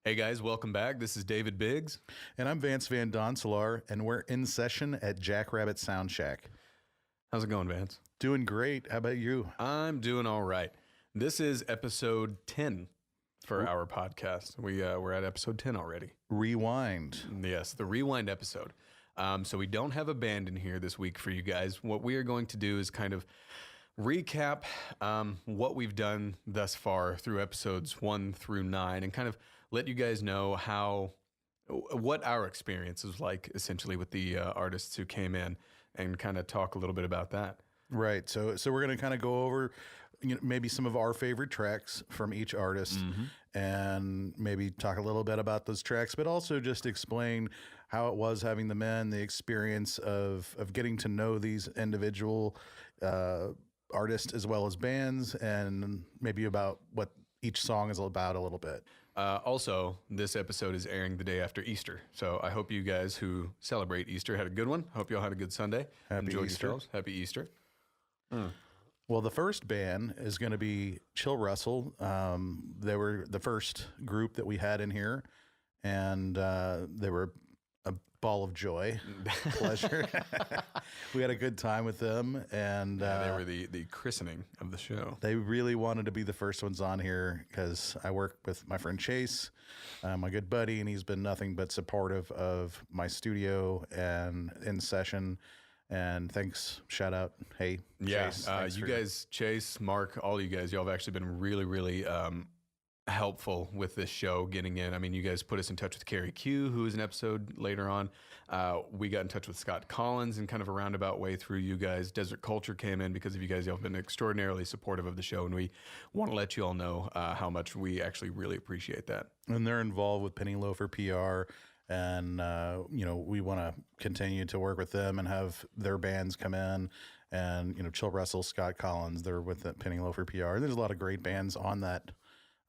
Hey guys, welcome back. This is David Biggs. And I'm Vance Van Doncelar, and we're in session at JackRabbit SoundShack. How's it going, Vance? Doing great. How about you? I'm doing all right. This is episode 10 for our podcast. We're at episode 10 already. Rewind. Yes, the rewind episode. So we don't have a band in here this week for you guys. What we are going to do is kind of recap what we've done thus far through episodes 1 through 9 and kind of let you guys know what our experience is like essentially with the artists who came in and kind of talk a little bit about that. Right. So we're going to kind of go over maybe some of our favorite tracks from each artist and maybe talk a little bit about those tracks, but also just explain how it was having them in, the experience of getting to know these individual artists as well as bands, and maybe about what each song is about a little bit. Also, this episode is airing the day after Easter. So I hope you guys who celebrate Easter had a good one. Hope you all had a good Sunday. Happy Enjoyed Easter. yourselves. Happy Easter. Well, the first band is going to be Chill Russell. They were the first group that we had in here, and they were a ball of joy, pleasure. We had a good time with them, and They were the christening of the show. they really wanted to be the first ones on here because I work with my friend Chase, my good buddy, and he's been nothing but supportive of my studio and in session. And thanks, shout out, hey, Yeah, Chase. thanks you for- guys, Chase, Mark, all you guys, y'all have actually been really, really helpful with this show getting in. I mean, you guys put us in touch with Carrie Q, who is an episode later on. We got in touch with Scott Collins in kind of a roundabout way through you guys. Desert Culture came in because of you guys. Y'all have been extraordinarily supportive of the show, and we want to let you all know how much we actually really appreciate that. And they're involved with Penny Loafer PR. And, we want to continue to work with them and have their bands come in. And, Chill Russell, Scott Collins, they're with the Penny Loafer PR. And there's a lot of great bands on that,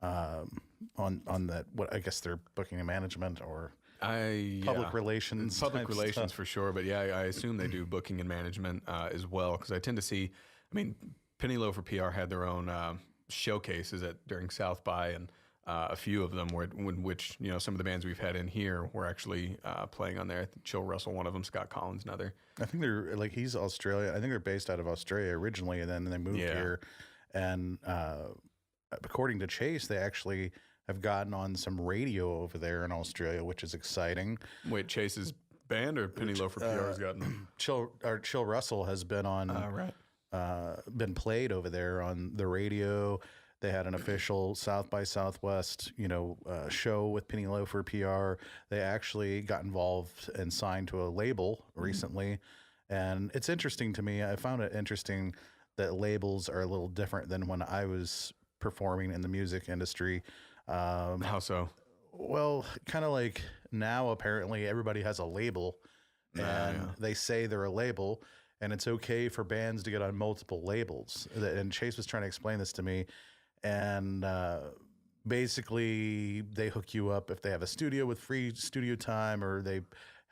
on that, what I guess they're booking and management or public relations. Public type relations stuff. for sure, but yeah, I assume they do booking and management as well, because I tend to see, Penny Loafer PR had their own showcases during South by, and a few of them were in which some of the bands we've had in here were actually playing on there. Chill Russell, one of them, Scott Collins, another. I think they're he's Australia. I think they're based out of Australia originally, and then they moved here. And according to Chase, they actually have gotten on some radio over there in Australia, which is exciting. Wait, Chase's band or Penny Loafer PR has gotten? Chill Russell has been on been played over there on the radio. They had an official South by Southwest, show with Penny Loafer PR. They actually got involved and signed to a label recently. And it's interesting to me. I found it interesting that labels are a little different than when I was performing in the music industry. How so? Well, kind of like now, apparently everybody has a label, and they say they're a label, and it's okay for bands to get on multiple labels. And Chase was trying to explain this to me. And basically, they hook you up if they have a studio with free studio time, or they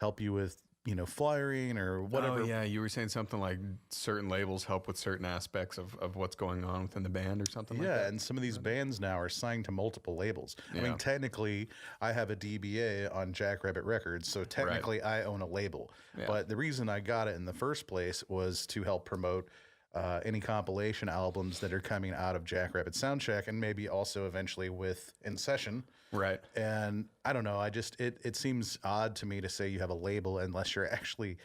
help you with, flyering or whatever. Oh, yeah, you were saying something like certain labels help with certain aspects of what's going on within the band or something like that. Yeah, and some of these bands now are signed to multiple labels. I mean, technically, I have a DBA on JackRabbit Records, so technically I own a label. Yeah. But the reason I got it in the first place was to help promote any compilation albums that are coming out of JackRabbit SoundShack, and maybe also eventually with In Session. Right. And I don't know, it seems odd to me to say you have a label unless you're actually,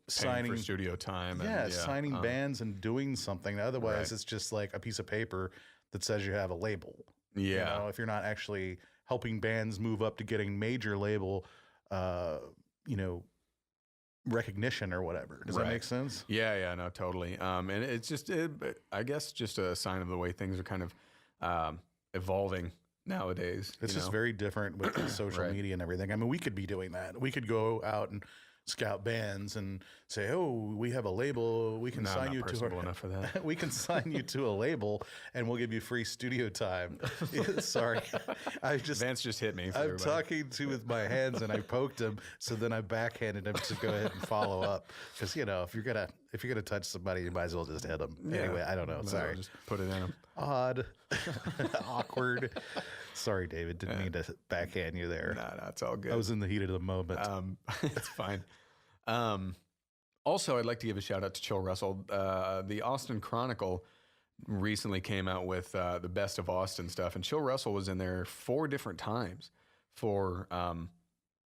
signing for studio time. signing bands and doing something. Otherwise, it's just like a piece of paper that says you have a label. Yeah. If you're not actually helping bands move up to getting major label, recognition or whatever. Does that make sense? Yeah, no, totally. And it's just, I guess, just a sign of the way things are kind of evolving nowadays. It's just very different with the social media and everything. I mean, we could be doing that. We could go out and scout bands and say, "Oh, we have a label. We can sign you to enough for that. we can sign you to a label, and we'll give you free studio time." Sorry, Vance just hit me. I'm talking with my hands, and I poked him, so then I backhanded him to go ahead and follow up. Because if you're gonna touch somebody, you might as well just hit them. Yeah. Anyway, I don't know. Sorry, just put it in them. Odd, awkward. Sorry, David. Didn't mean to backhand you there. Nah, it's all good. I was in the heat of the moment. It's fine. Also, I'd like to give a shout out to Chill Russell. The Austin Chronicle recently came out with the best of Austin stuff, and Chill Russell was in there 4 different times for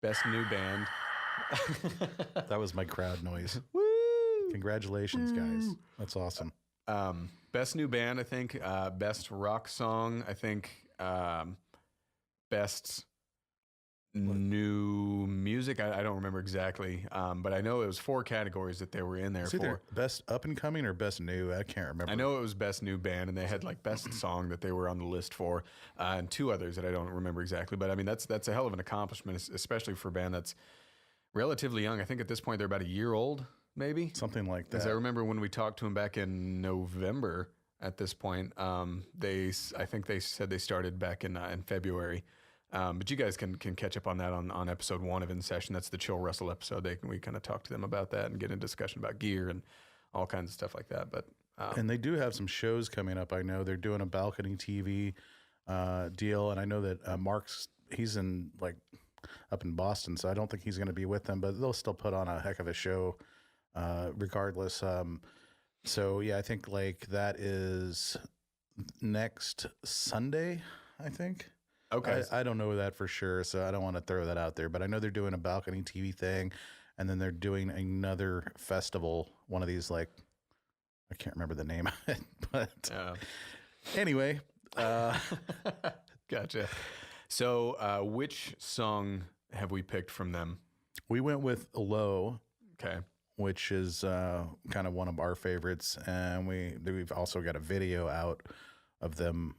best new band. That was my crowd noise. Woo! Congratulations, guys. That's awesome. Best new band, I think. Best rock song, I think. Best new music, I don't remember exactly, but I know it was 4 categories that they were in there for. Best up and coming or best new? I can't remember. I know it was best new band, and they had like best song that they were on the list for, and 2 others that I don't remember exactly. But I mean, that's a hell of an accomplishment, especially for a band that's relatively young. I think at this point they're about a year old, maybe something like that. Because I remember when we talked to them back in November. At this point, I think they said they started back in February. But you guys can catch up on that on episode 1 of In Session. That's the Chill Russell episode. We kind of talk to them about that and get into discussion about gear and all kinds of stuff like that. But and they do have some shows coming up. I know they're doing a balcony TV deal, and I know that he's in up in Boston, so I don't think he's going to be with them. But they'll still put on a heck of a show, regardless. So yeah, I think that is next Sunday, I think. Okay. I don't know that for sure, so I don't want to throw that out there, but I know they're doing a balcony TV thing, and then they're doing another festival, one of these I can't remember the name of it, but anyway. Gotcha. So which song have we picked from them? We went with Low. Okay. Which is kind of one of our favorites, and we've also got a video out of them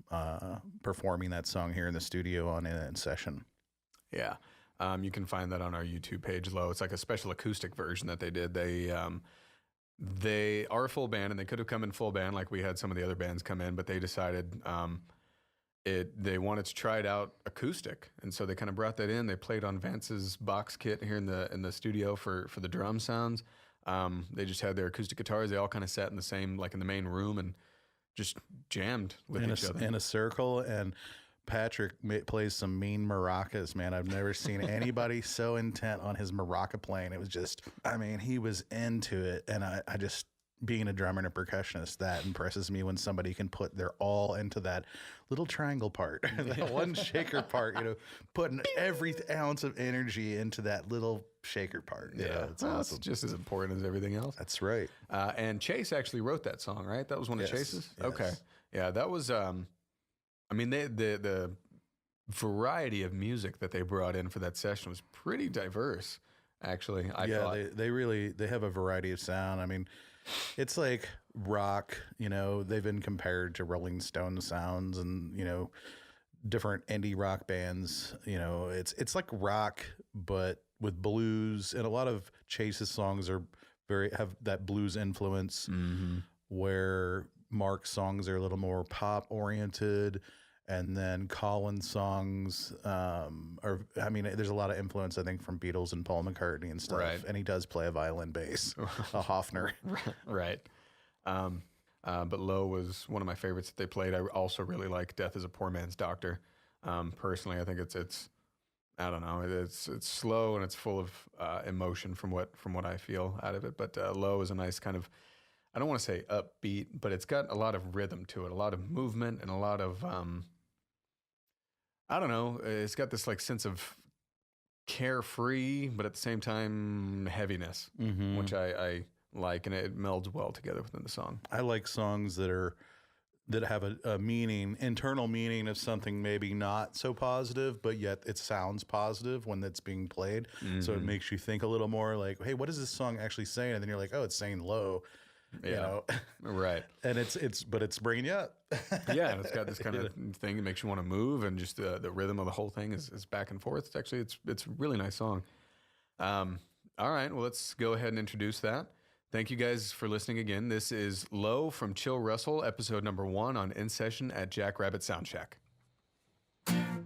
performing that song here in the studio on In Session. Yeah, you can find that on our YouTube page. Low. It's like a special acoustic version that they did. They are a full band, and they could have come in full band like we had some of the other bands come in, but they decided they wanted to try it out acoustic, and so they kind of brought that in. They played on Vance's box kit here in the studio for the drum sounds. They just had their acoustic guitars. They all kind of sat in the same, in the main room, and just jammed with each other in a circle. And Patrick plays some mean maracas, man. I've never seen anybody so intent on his maraca playing. It was just, he was into it, and I just. Being a drummer and a percussionist, that impresses me when somebody can put their all into that little triangle part, that one shaker part, putting every ounce of energy into that little shaker part. It's awesome. It's just as important as everything else. That's right. And Chase actually wrote that song, right? That was one of Chase's? Yes. Okay. Yeah, that was, the variety of music that they brought in for that session was pretty diverse, actually. I thought. They have a variety of sound. It's like rock, they've been compared to Rolling Stone sounds and, different indie rock bands. It's like rock, but with blues, and a lot of Chase's songs have that blues influence, where Mark's songs are a little more pop oriented. And then Colin's songs there's a lot of influence, I think, from Beatles and Paul McCartney and stuff. Right. And he does play a violin bass, a Hofner. Right. But Low was one of my favorites that they played. I also really like Death is a Poor Man's Doctor. Personally, I think it's I don't know, it's slow and it's full of emotion from what I feel out of it. But Low is a nice kind of, I don't want to say upbeat, but it's got a lot of rhythm to it, a lot of movement, and a lot of I don't know. It's got this sense of carefree, but at the same time heaviness, which I like, and it melds well together within the song. I like songs that have a meaning, internal meaning of something maybe not so positive, but yet it sounds positive when it's being played. So it makes you think a little more like, hey, what is this song actually saying? And then you're like, oh, it's saying low. Right. And it's bringing you up. Yeah, and it's got this kind of thing that makes you want to move, and just the rhythm of the whole thing is back and forth. It's a really nice song. All right, well, let's go ahead and introduce that. Thank you guys for listening again. This is Low from Chill Russell, episode number 1 on In Session at JackRabbit SoundShack. Time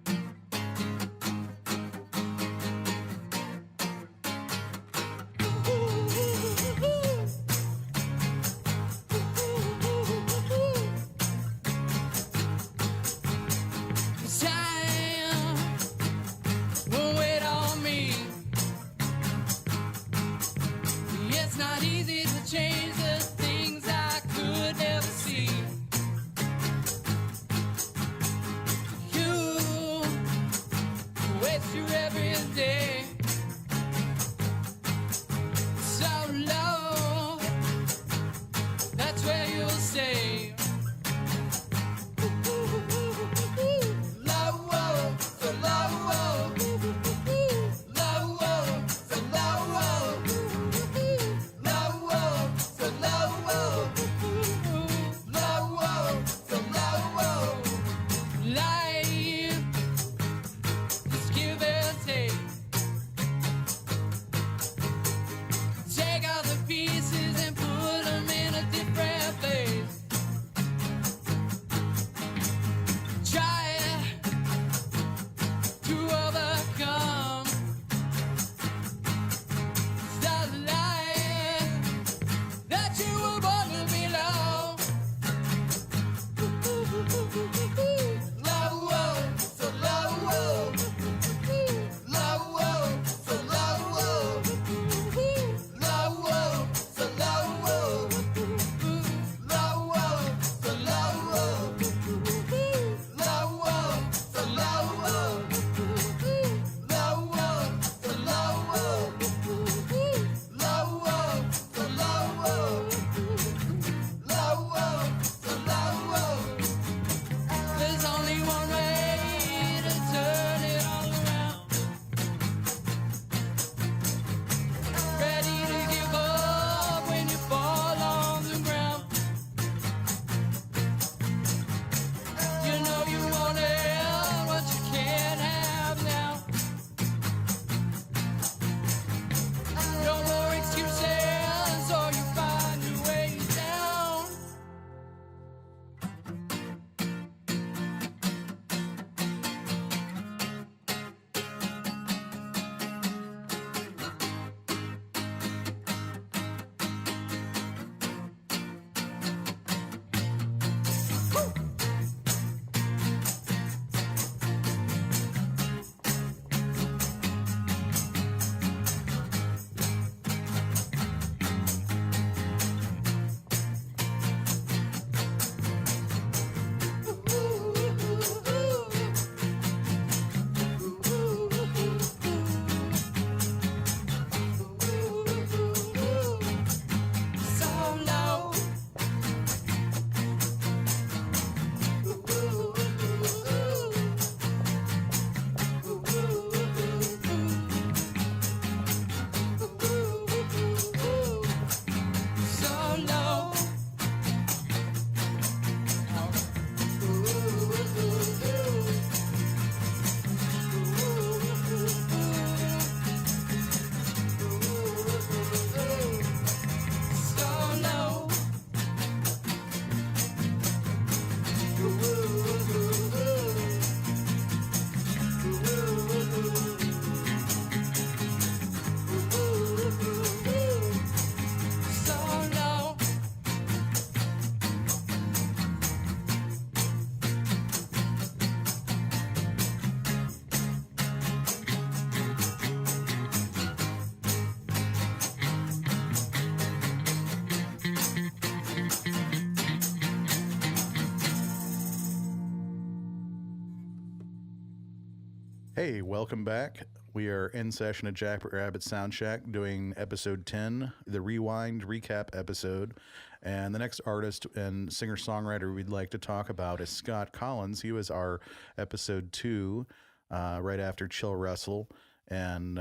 Hey, welcome back. We are in session at JackRabbit SoundShack doing episode 10, the Rewind recap episode. And the next artist and singer-songwriter we'd like to talk about is Scott Collins. He was our episode 2 right after Chill Russell. And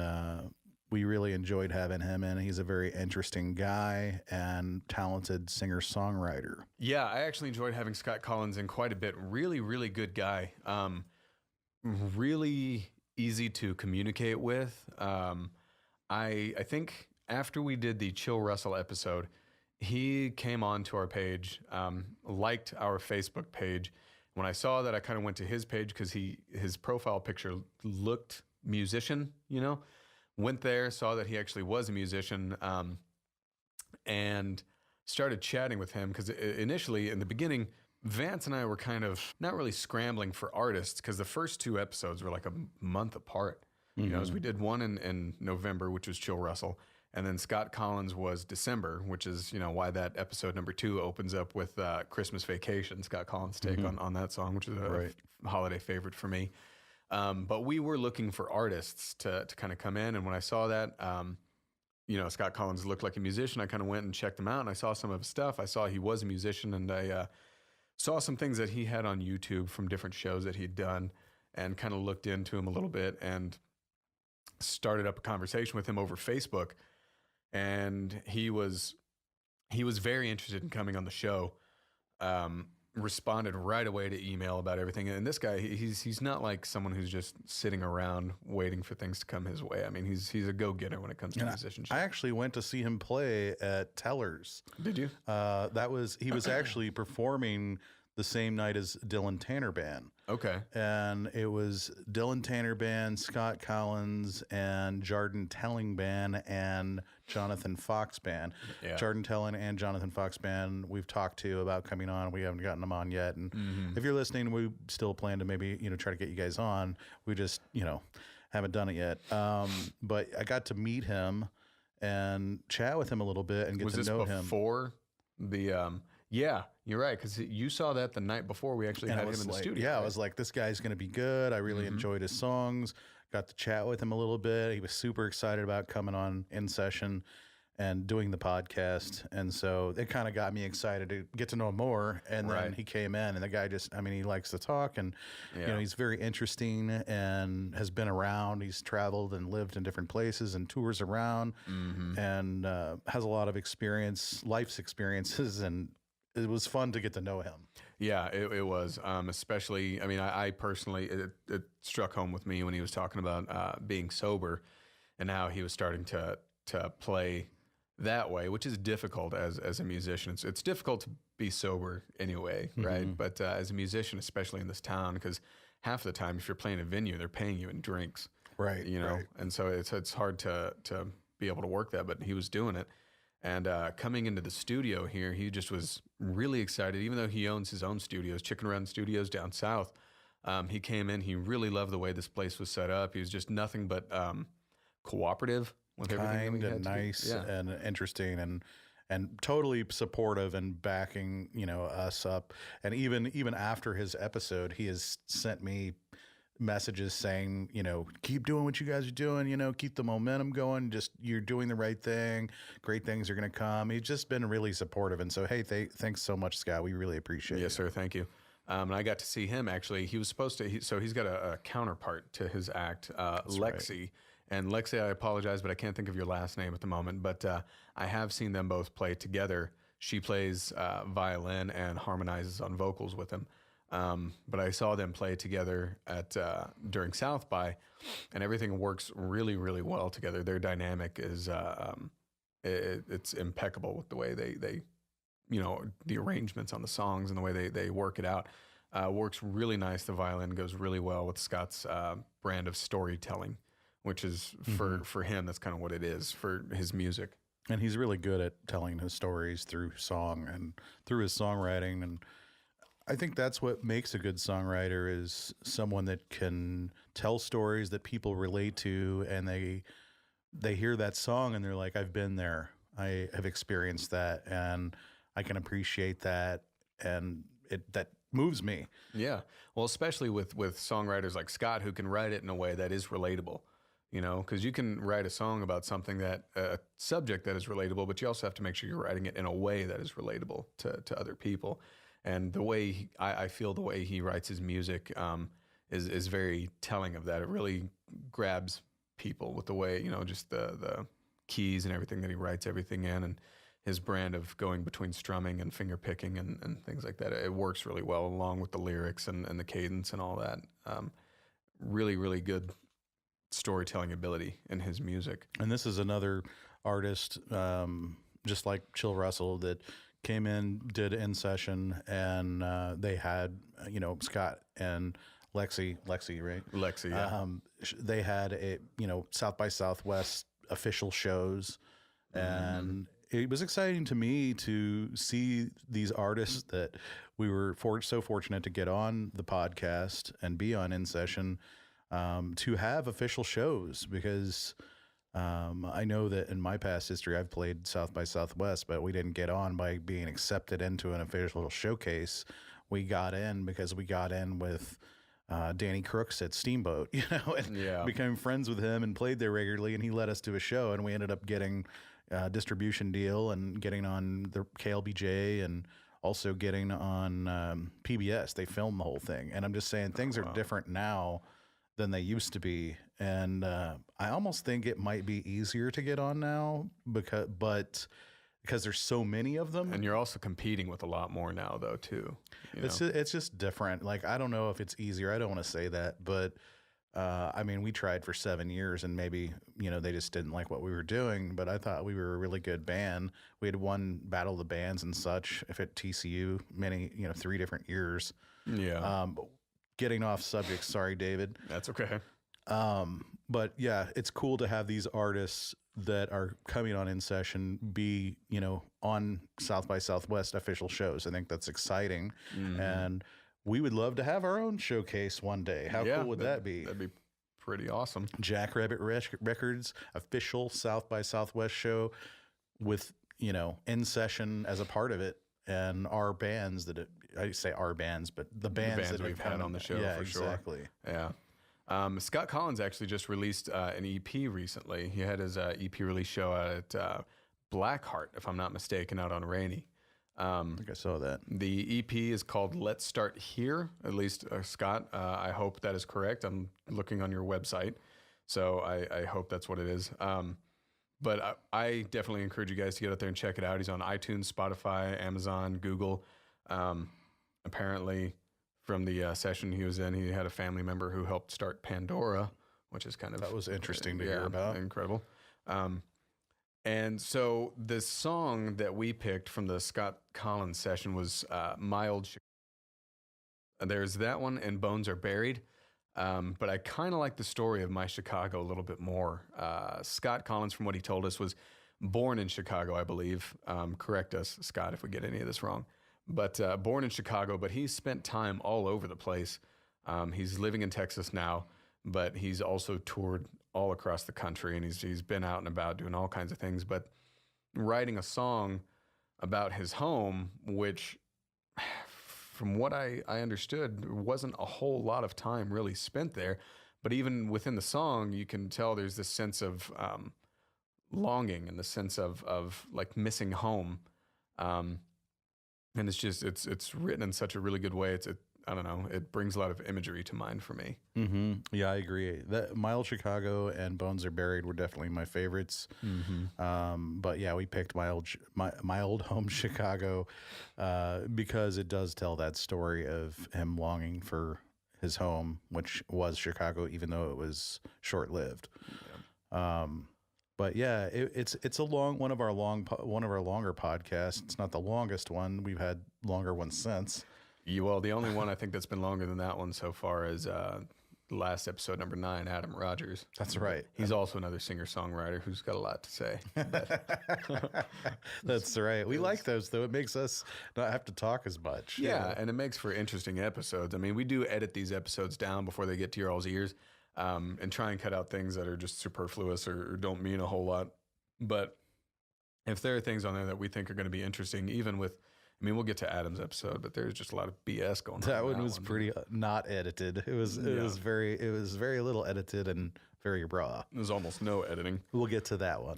we really enjoyed having him in. He's a very interesting guy and talented singer-songwriter. Yeah, I actually enjoyed having Scott Collins in quite a bit. Really, really good guy. Really easy to communicate with. I think after we did the Chill Russell episode, he came onto our page, liked our Facebook page. When I saw that, I kind of went to his page because his profile picture looked musician, you know. Went there, saw that he actually was a musician, and started chatting with him because initially in the beginning, Vance and I were kind of not really scrambling for artists because the first 2 episodes were like a month apart. You know, as we did one in November, which was Chill Russell, and then Scott Collins was December, which is, you know, why that episode number 2 opens up with Christmas Vacation, Scott Collins' take on that song, which is a holiday favorite for me. But we were looking for artists to kind of come in, and when I saw that, you know, Scott Collins looked like a musician, I kind of went and checked him out, and I saw some of his stuff. I saw he was a musician, and I saw some things that he had on YouTube from different shows that he'd done, and kind of looked into him a little bit and started up a conversation with him over Facebook. And he was very interested in coming on the show. Responded right away to email about everything. And this guy, he's not like someone who's just sitting around waiting for things to come his way. I mean, he's a go-getter when it comes to musicianship. I actually went to see him play at Teller's. Did you? He was actually performing the same night as Dylan Tanner Band. Okay. And it was Dylan Tanner Band, Scott Collins, and Jarden Telling Band, and Jonathan Fox Band. Yeah. Jarden Telling and Jonathan Fox Band we've talked to about coming on. We haven't gotten them on yet. And if you're listening, we still plan to maybe, you know, try to get you guys on. We just, you know, haven't done it yet. But I got to meet him and chat with him a little bit and get to know him. Was this before the... Yeah, you're right, because you saw that the night before we actually had him in the studio. Yeah, right? I was like, this guy's going to be good. I really enjoyed his songs. Got to chat with him a little bit. He was super excited about coming on in session and doing the podcast. And so it kind of got me excited to get to know him more. And then he came in, and the guy just, I mean, he likes to talk, and you know, he's very interesting and has been around. He's traveled and lived in different places and tours around, and has a lot of experience, life's experiences, and it was fun to get to know him. Yeah, it was. Especially, I mean, I personally, it struck home with me when he was talking about being sober and how he was starting to play that way, which is difficult as a musician. It's difficult to be sober anyway, right? But as a musician, especially in this town, because half the time, if you're playing a venue, they're paying you in drinks, right? You know, and so it's hard to be able to work that. But he was doing it. And coming into the studio here, he just was really excited, even though he owns his own studios, Chicken Run Studios down south. He came in, he really loved the way this place was set up. He was just nothing but cooperative with everything. Kind and nice and interesting and totally supportive and backing, you know, us up. And even after his episode, he has sent me messages saying, you know, keep doing what you guys are doing, you know, keep the momentum going, just you're doing the right thing, great things are going to come. He's just been really supportive, and so hey, thanks so much, Scott, we really appreciate it. Yes sir, thank you. And I got to see him actually. He was supposed to, so he's got a counterpart to his act, Lexi. Right. And Lexi, I apologize, but I can't think of your last name at the moment, but I have seen them both play together. She plays violin and harmonizes on vocals with him. But I saw them play together at during South by, and everything works really, really well together. Their dynamic is it's impeccable with the way they you know, the arrangements on the songs and the way they work it out. Works really nice. The violin goes really well with Scott's brand of storytelling, which is for him, that's kind of what it is for his music. And he's really good at telling his stories through song and through his songwriting. And I think that's what makes a good songwriter, is someone that can tell stories that people relate to, and they hear that song and they're like, I've been there. I have experienced that, and I can appreciate that, and that moves me. Yeah. Well, especially with songwriters like Scott, who can write it in a way that is relatable. You know, because you can write a song about something that a subject that is relatable, but you also have to make sure you're writing it in a way that is relatable to other people. And the way I feel the way he writes his music is very telling of that. It really grabs people with the way, you know, just the keys and everything that he writes everything in, and his brand of going between strumming and finger picking and things like that. It works really well along with the lyrics and the cadence and all that. Really, really good storytelling ability in his music. And this is another artist, just like Chill Russell, that came in, did In Session, and they had, you know, Scott and Lexi, right? Lexi, yeah. They had a, you know, South by Southwest official shows, and it was exciting to me to see these artists that we were so fortunate to get on the podcast and be on In Session, to have official shows, because I know that in my past history I've played South by Southwest, but we didn't get on by being accepted into an official showcase. We got in because we got in with Danny Crooks at Steamboat, you know, and became friends with him and played there regularly, and he led us to a show, and we ended up getting a distribution deal and getting on the KLBJ and also getting on PBS. They filmed the whole thing, and I'm just saying things are different now than they used to be, and I almost think it might be easier to get on now because there's so many of them, and you're also competing with a lot more now, though, too. It's just different. Like, I don't know if it's easier. I don't want to say that, but I mean, we tried for 7 years, and maybe, you know, they just didn't like what we were doing. But I thought we were a really good band. We had won Battle of the Bands and such at TCU 3 different years. Yeah. Getting off subject, sorry, David. That's okay. But yeah, it's cool to have these artists that are coming on In Session be, you know, on South by Southwest official shows. I think that's exciting. And we would love to have our own showcase one day. How cool would that be? That'd be pretty awesome. JackRabbit Records official South by Southwest show with, you know, In Session as a part of it, and our bands I say our bands, but the bands that we've had on the show, for sure. Exactly. Yeah. Scott Collins actually just released an EP recently. He had his EP release show out at Blackheart, if I'm not mistaken, out on Rainy. I think I saw that. The EP is called Let's Start Here, at least, Scott. I hope that is correct. I'm looking on your website, so I hope that's what it is. But I definitely encourage you guys to get out there and check it out. He's on iTunes, Spotify, Amazon, Google. Apparently, from the session he was in, he had a family member who helped start Pandora, which is kind of... That was interesting to hear about. Incredible. And so the song that we picked from the Scott Collins session was Mild. There's that one, and Bones Are Buried. But I kind of like the story of My Chicago a little bit more. Scott Collins, from what he told us, was born in Chicago, I believe. Correct us, Scott, if we get any of this wrong. But born in Chicago, but he's spent time all over the place. He's living in Texas now, but he's also toured all across the country, and he's been out and about doing all kinds of things. But writing a song about his home, which, from what I understood, there wasn't a whole lot of time really spent there. But even within the song, you can tell there's this sense of longing and the sense of like missing home. And it's just, it's written in such a really good way. I don't know, it brings a lot of imagery to mind for me. Mm-hmm. Yeah, I agree. That Mild Chicago and Bones Are Buried were definitely my favorites. Mm-hmm. But yeah, we picked my old home Chicago because it does tell that story of him longing for his home, which was Chicago, even though it was short-lived. Yeah. But yeah, it's one of our longer podcasts. It's not the longest one. We've had longer ones since. Well, the only one I think that's been longer than that one so far is last episode, number 9, Adam Rogers. That's right. He's also another singer-songwriter who's got a lot to say. That's right. We like those, though. It makes us not have to talk as much. Yeah, and it makes for interesting episodes. I mean, we do edit these episodes down before they get to your all's ears. And try and cut out things that are just superfluous or don't mean a whole lot. But if there are things on there that we think are going to be interesting, even with I mean, we'll get to Adam's episode, but there's just a lot of BS going on. That one was pretty not edited. It was very little edited and very raw. There's almost no editing. We'll get to that one.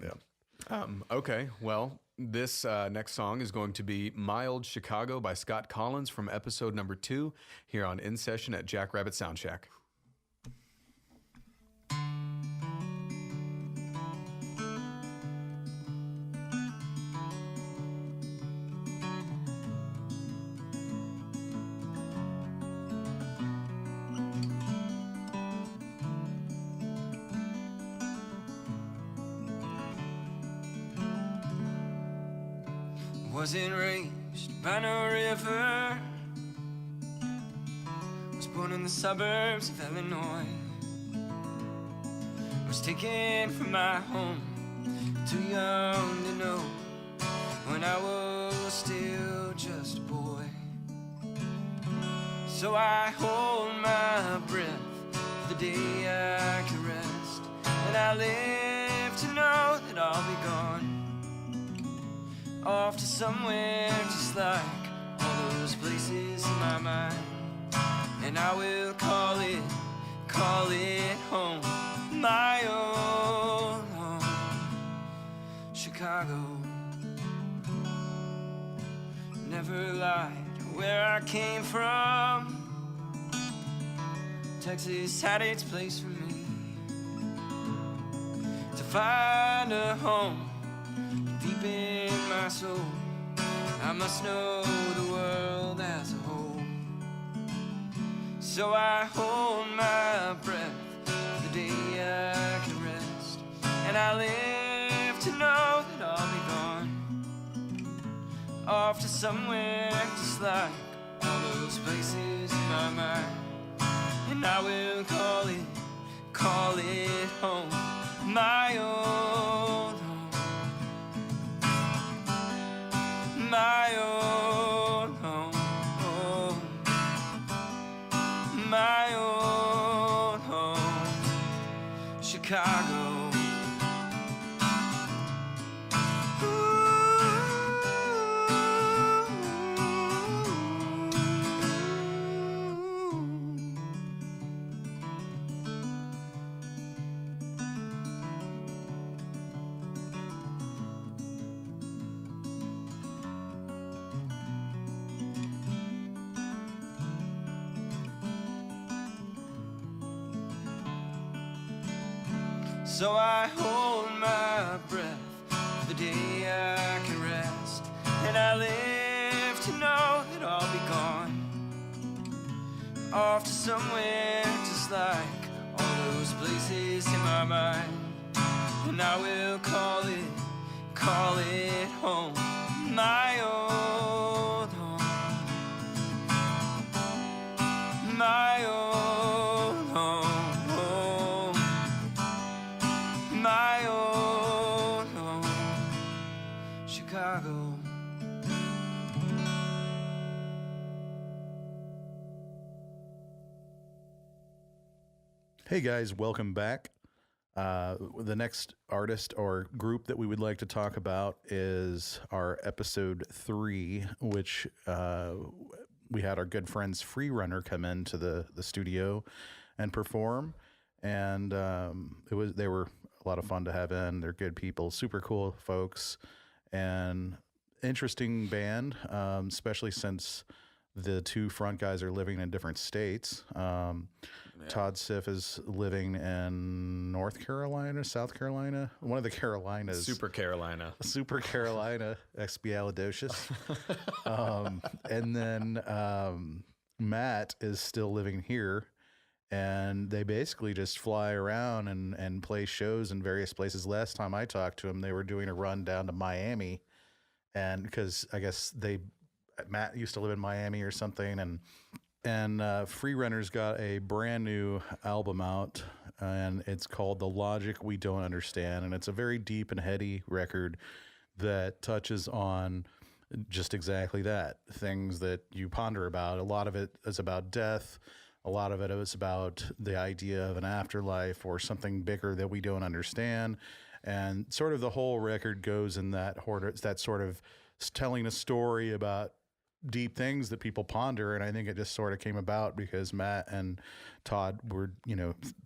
Yeah. Okay. Well, this next song is going to be "My Old Chicago" by Scott Collins from episode number 2 here on In Session at JackRabbit SoundShack. Wasn't raised by no river. Was born in the suburbs of Illinois. Was taken from my home, too young to know, when I was still just a boy. So I hold my breath for the day I can rest, and I live to know that I'll be gone, off to somewhere just like all those places in my mind. And I will call it home, my own home, Chicago. Never lied where I came from. Texas had its place for me, to find a home deep in my soul. I must know the world as a whole. So I hold my breath for the day I can rest, and I live to know that I'll be gone, off to somewhere just like all those places in my mind. And I will call it home, my own home, my own home, my own home, Chicago. So I hold my breath for the day I can rest, and I live to know that I'll be gone, off to somewhere just like all those places in my mind. And I will call it home, my old home, my old home, my old home, Chicago. Hey guys, welcome back. The next artist or group that we would like to talk about is our episode 3, which we had our good friends Freerunner come into the studio and perform, and they were a lot of fun to have in. They're good people, super cool folks, and interesting band, especially since the two front guys are living in different states. Todd Siff is living in North Carolina, South Carolina, one of the Carolinas. Super Carolina, expialidocious. And then Matt is still living here, and they basically just fly around and play shows in various places. Last time I talked to them, they were doing a run down to Miami, and because I guess Matt used to live in Miami or something, and Freerunner's got a brand new album out, and it's called The Logic We Don't Understand, and it's a very deep and heady record that touches on just exactly that, things that you ponder about. A lot of it is about death. A lot of it is about the idea of an afterlife or something bigger that we don't understand, and sort of the whole record goes in that sort of telling a story about deep things that people ponder. And I think it just sort of came about because Matt and Todd were,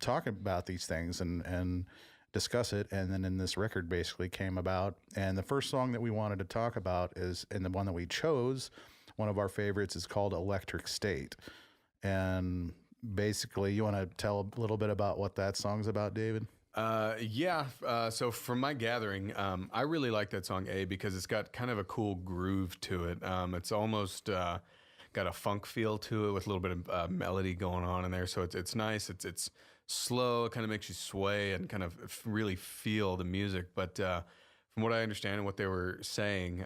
talking about these things and discuss it. And then this record basically came about. And the first song that we wanted to talk about and the one that we chose, one of our favorites, is called Electric State. And basically, you want to tell a little bit about what that song's about, David? So from my gathering, I really like that song, because it's got kind of a cool groove to it. It's almost got a funk feel to it with a little bit of melody going on in there. So it's nice. It's slow. It kind of makes you sway and kind of really feel the music. But from what I understand and what they were saying,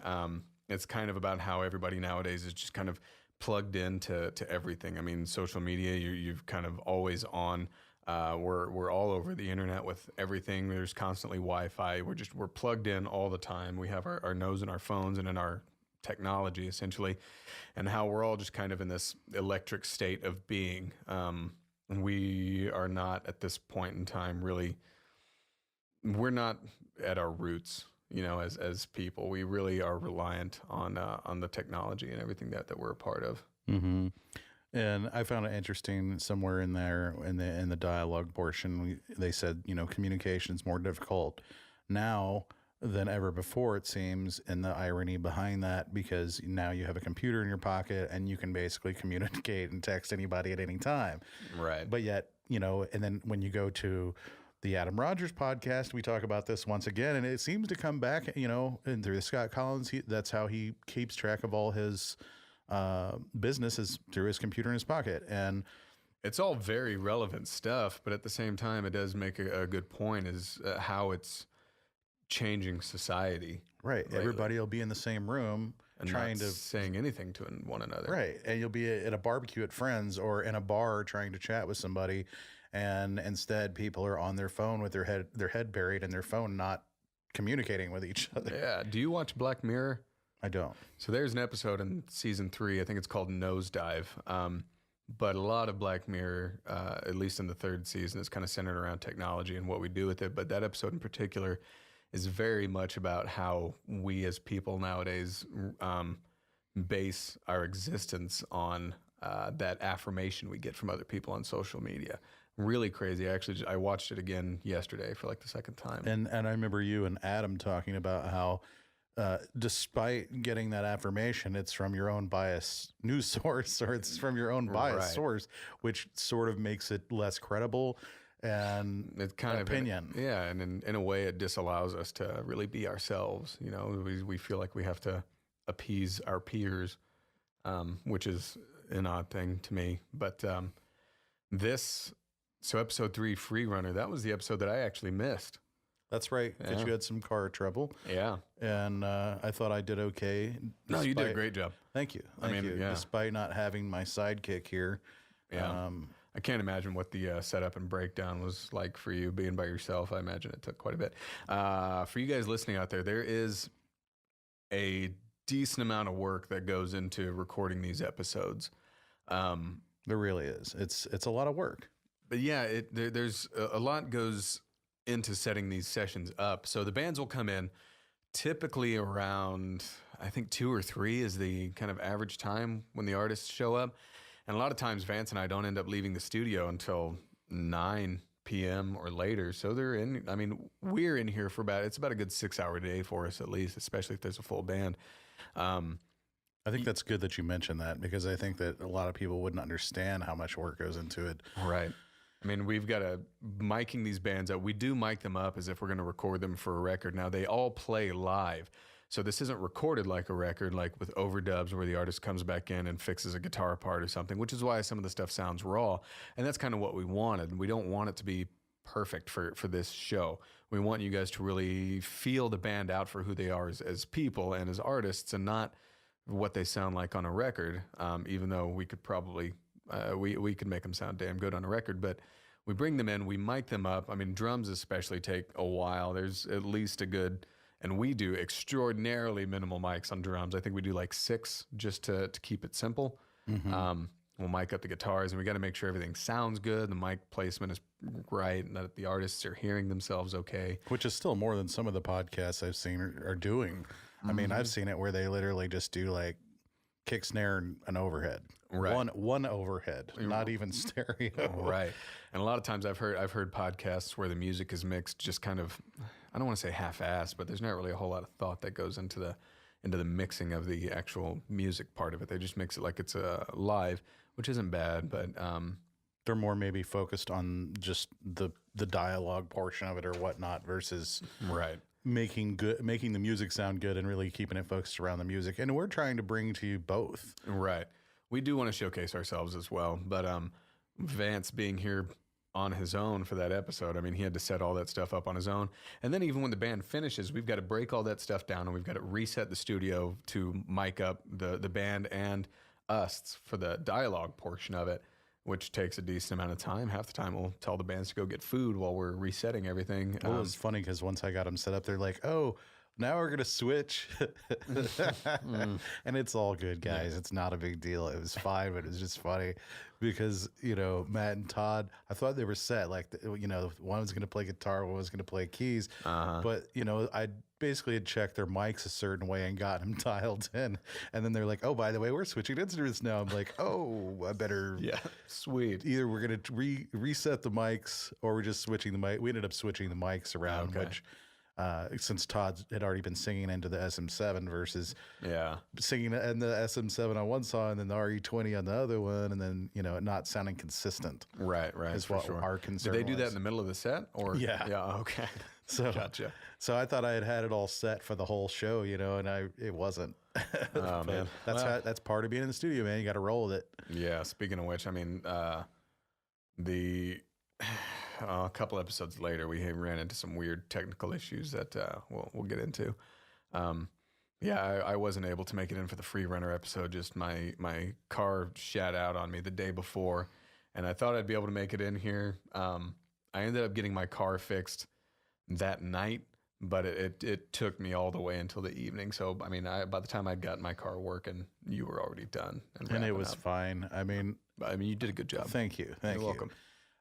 it's kind of about how everybody nowadays is just kind of plugged into everything. I mean, social media, you've kind of always on. We're all over the internet with everything. There's constantly Wi-Fi. We're plugged in all the time. We have our nose in our phones and in our technology, essentially, and how we're all just kind of in this electric state of being. We are not at this point in time really. We're not at our roots, as people. We really are reliant on the technology and everything that we're a part of. Mm-hmm. And I found it interesting somewhere in there in the dialogue portion, they said, communication's more difficult now than ever before, it seems, and the irony behind that, because now you have a computer in your pocket and you can basically communicate and text anybody at any time. Right. But yet, and then when you go to the Adam Rogers podcast, we talk about this once again, and it seems to come back, and through Scott Collins, that's how he keeps track of all his business, is through his computer in his pocket. And it's all very relevant stuff, but at the same time, it does make a good point, is how it's changing society. Right. Lately. Everybody will be in the same room and trying to saying anything to one another. Right. And you'll be at a barbecue at friends or in a bar trying to chat with somebody, and instead people are on their phone with their head buried in their phone, not communicating with each other. Yeah. Do you watch Black Mirror? I don't. So there's an episode in season 3, I think it's called Nosedive. But a lot of Black Mirror, at least in the 3rd season, is kind of centered around technology and what we do with it. But that episode in particular is very much about how we as people nowadays base our existence on that affirmation we get from other people on social media. Really crazy. I watched it again yesterday for like the 2nd time. And I remember you and Adam talking about how despite getting that affirmation, it's from your own biased news source, or it's from your own biased source, which sort of makes it less credible and it's kind opinion. And in a way, it disallows us to really be ourselves. We feel like we have to appease our peers, which is an odd thing to me. But so episode 3, Free Runner, that was the episode that I actually missed. That's right, because you had some car trouble. Yeah. And I thought I did okay. No, you did a great job. Thank you. Thank you. Yeah. Despite not having my sidekick here. Yeah. I can't imagine what the setup and breakdown was like for you being by yourself. I imagine it took quite a bit. For you guys listening out there, there is a decent amount of work that goes into recording these episodes. There really is. It's a lot of work. But yeah, there's a lot goes into setting these sessions up. So the bands will come in typically around, I think 2 or 3 is the kind of average time when the artists show up. And a lot of times Vance and I don't end up leaving the studio until 9 p.m. or later. So we're in here for it's about a good 6-hour day for us at least, especially if there's a full band. I think that's good that you mentioned that, because I think that a lot of people wouldn't understand how much work goes into it. Right. I mean, we've got miking these bands up. We do mic them up as if we're going to record them for a record. Now, they all play live. So this isn't recorded like a record, like with overdubs where the artist comes back in and fixes a guitar part or something, which is why some of the stuff sounds raw. And that's kind of what we wanted. We don't want it to be perfect for this show. We want you guys to really feel the band out for who they are as people and as artists, and not what they sound like on a record, even though we could probably... we could make them sound damn good on a record, but we bring them in, we mic them up. I mean, drums especially take a while. There's at least and we do extraordinarily minimal mics on drums. I think we do like 6 just to keep it simple. Mm-hmm. We'll mic up the guitars, and we got to make sure everything sounds good. The mic placement is right, and that the artists are hearing themselves okay. Which is still more than some of the podcasts I've seen are doing. Mm-hmm. I mean, I've seen it where they literally just do like kick, snare, and an overhead. Right. One overhead, not even stereo. Right. And a lot of times I've heard podcasts where the music is mixed just kind of, I don't want to say half-assed, but there's not really a whole lot of thought that goes into the mixing of the actual music part of it. They just mix it like it's live, which isn't bad, but they're more maybe focused on just the dialogue portion of it or whatnot versus right. making the music sound good and really keeping it focused around the music. And we're trying to bring to you both. Right. We do want to showcase ourselves as well, but Vance being here on his own for that episode, I mean, he had to set all that stuff up on his own. And then even when the band finishes, we've got to break all that stuff down and we've got to reset the studio to mic up the band and us for the dialogue portion of it, which takes a decent amount of time. Half the time we'll tell the bands to go get food while we're resetting everything. Well, it was funny because once I got them set up, they're like, oh, now we're going to switch. And it's all good, guys. It's not a big deal. It was fine, but it was just funny because, Matt and Todd, I thought they were set. Like, one was going to play guitar, one was going to play keys. But, I basically had checked their mics a certain way and got them dialed in. And then they're like, oh, by the way, we're switching instruments now. I'm like, oh, I better. Yeah, sweet. Either we're going to reset the mics or we're just switching the mic. We ended up switching the mics around, which... since Todd had already been singing into the SM7 versus singing in the SM7 on one song and then the RE20 on the other one, and then it not sounding consistent. Right, is what our concern. Did they do that in the middle of the set, or yeah, okay, so gotcha. So I thought I had it all set for the whole show, and it wasn't. Oh man, that's part of being in the studio, man. You got to roll with it. Yeah. Speaking of which, I mean, a couple episodes later, we ran into some weird technical issues that we'll get into. I wasn't able to make it in for the free runner episode. Just my car shat out on me the day before, and I thought I'd be able to make it in here. I ended up getting my car fixed that night, but it took me all the way until the evening. So I mean, by the time I'd gotten my car working, you were already done, and it was fine. I mean, you did a good job. Thank you. You're welcome.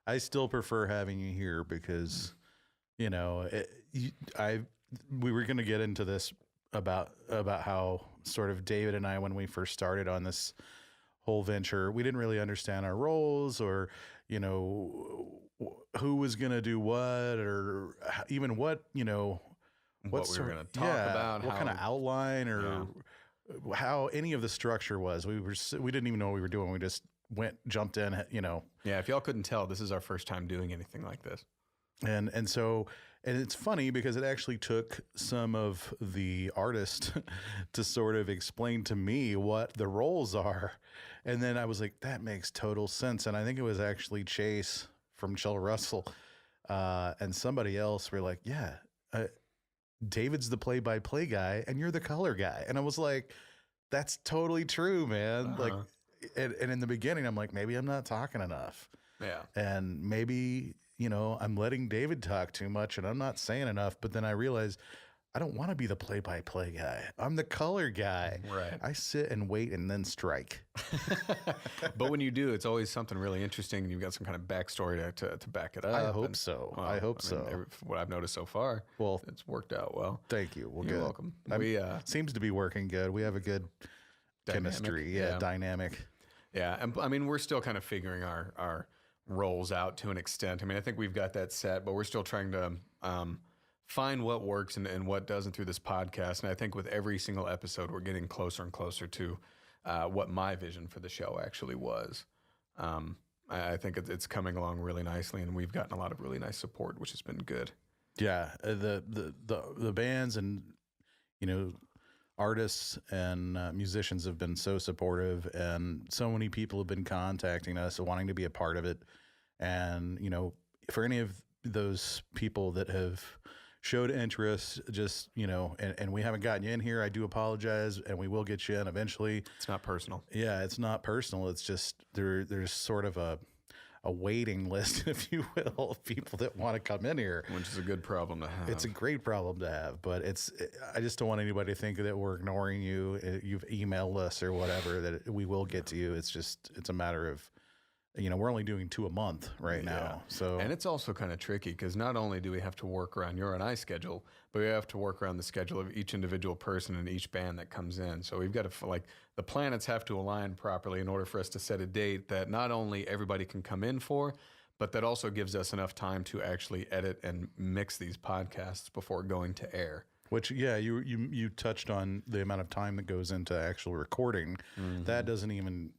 I still prefer having you here because, we were going to get into this about how sort of David and I, when we first started on this whole venture, we didn't really understand our roles or, who was going to do what or even what we were going to talk about, what kind of outline or how any of the structure was. We didn't even know what we were doing. We just jumped in, Yeah, if y'all couldn't tell, this is our first time doing anything like this. And it's funny because it actually took some of the artists to sort of explain to me what the roles are. And then I was like, that makes total sense. And I think it was actually Chase from Chill Russell and somebody else were like, David's the play-by-play guy and you're the color guy. And I was like, that's totally true, man. Like, and in the beginning, I'm like, maybe I'm not talking enough. Yeah. And maybe, I'm letting David talk too much and I'm not saying enough. But then I realized I don't want to be the play-by-play guy. I'm the color guy. Right. I sit and wait and then strike. But when you do, it's always something really interesting and you've got some kind of backstory to back it up. I hope so. I hope so. What I've noticed so far, it's worked out well. Thank you. Well, You're good. welcome. Seems to be working good. We have a good chemistry. Dynamic. Yeah. And I mean, we're still kind of figuring our roles out to an extent. I mean, I think we've got that set, but we're still trying to find what works and what doesn't through this podcast. And I think with every single episode, we're getting closer and closer to what my vision for the show actually was. I think it's coming along really nicely, and we've gotten a lot of really nice support, which has been good. Yeah, the bands and artists and musicians have been so supportive, and so many people have been contacting us wanting to be a part of it. And for any of those people that have showed interest, just and we haven't gotten you in here, I do apologize, and we will get you in eventually. It's not personal. Yeah, it's not personal. It's just there's sort of a waiting list, if you will, of people that want to come in here, which is a good problem to have. It's a great problem to have, but I just don't want anybody to think that we're ignoring you. You've emailed us or whatever, that we will get to you. It's a matter of we're only doing 2 a month right now. So, and it's also kind of tricky because not only do we have to work around your and I schedule, but we have to work around the schedule of each individual person in each band that comes in. So we've got to the planets have to align properly in order for us to set a date that not only everybody can come in for, but that also gives us enough time to actually edit and mix these podcasts before going to air. which, you touched on the amount of time that goes into actual recording. That doesn't even,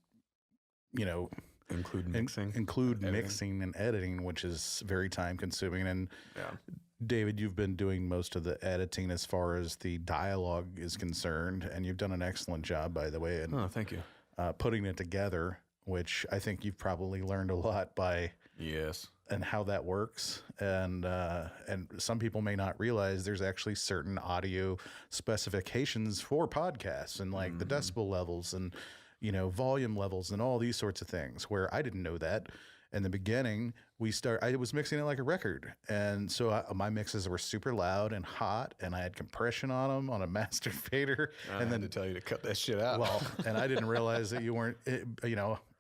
include mixing, mixing and editing, which is very time consuming. And David, you've been doing most of the editing as far as the dialogue is concerned, and you've done an excellent job, by the way. And thank you. Putting it together, which I think you've probably learned a lot by. Yes. And how that works. And some people may not realize there's actually certain audio specifications for podcasts, and like the decibel levels and, volume levels and all these sorts of things, where I didn't know that. In the beginning, I was mixing it like a record. And so my mixes were super loud and hot, and I had compression on them on a master fader. And then to tell you to cut that shit out. Well, and I didn't realize that you weren't,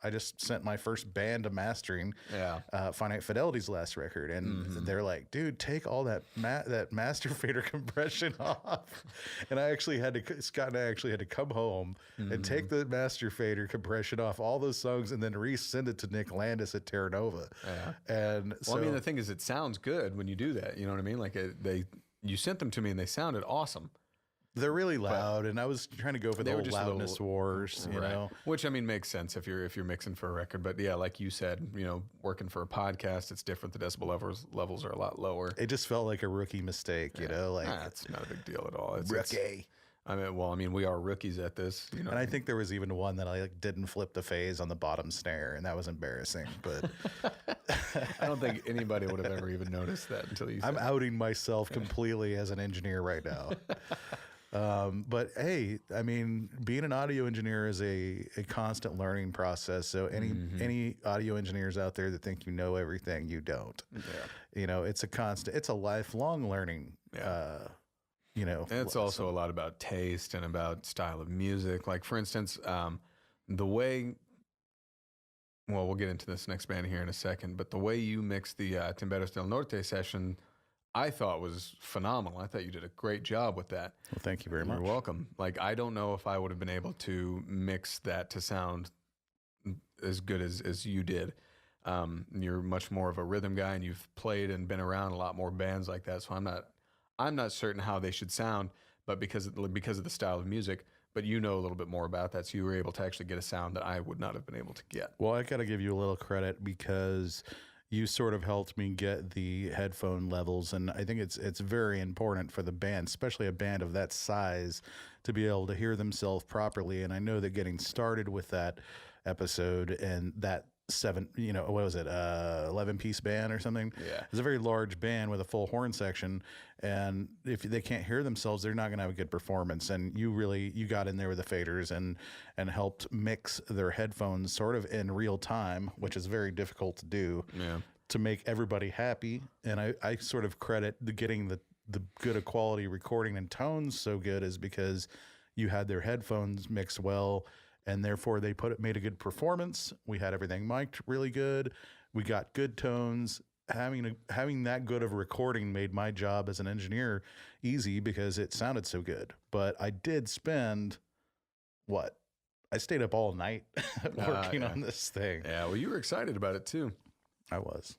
I just sent my first band to mastering Finite Fidelity's last record. And they're like, dude, take all that master fader compression off. And Scott and I actually had to come home and take the master fader compression off all those songs and then resend it to Nick Landis at Terra Nova. And well, I mean, the thing is, it sounds good when you do that. You know what I mean? Like you sent them to me and they sounded awesome. They're really loud, and I was trying to go for the whole loudness wars, you know. Which, I mean, makes sense if you're mixing for a record. But yeah, like you said, working for a podcast, it's different. The decibel levels are a lot lower. It just felt like a rookie mistake, Like it's not a big deal at all. It's rookie. We are rookies at this. And I think there was even one that I didn't flip the phase on the bottom snare, and that was embarrassing. But I don't think anybody would have ever even noticed that until you said I'm outing myself completely as an engineer right now. But hey, I mean, being an audio engineer is a constant learning process. So any audio engineers out there that think you know everything, you don't. Yeah. It's a lifelong learning. Yeah. And it's also a lot about taste and about style of music. Like, for instance, the way, we'll get into this next band here in a second, but the way you mixed the Timberos del Norte session, I thought was phenomenal. I thought you did a great job with that. Well, thank you very much. You're welcome. Like, I don't know if I would have been able to mix that to sound as good as you did. You're much more of a rhythm guy, and you've played and been around a lot more bands like that. So I'm not certain how they should sound, but because of the style of music, but you know a little bit more about that, so you were able to actually get a sound that I would not have been able to get. Well, I got to give you a little credit because you sort of helped me get the headphone levels, and I think it's very important for the band, especially a band of that size, to be able to hear themselves properly. And I know that getting started with that episode and that 11-piece band or something. Yeah. It's a very large band with a full horn section, and if they can't hear themselves, they're not going to have a good performance. And you got in there with the faders and helped mix their headphones sort of in real time, which is very difficult to do. Yeah. To make everybody happy. And I sort of credit getting the good a quality recording and tones so good is because you had their headphones mixed well, and therefore they made a good performance. We had everything mic'd really good. We got good tones. Having that good of a recording made my job as an engineer easy because it sounded so good. But I did spend I stayed up all night working on this thing. Yeah, well, you were excited about it too. I was.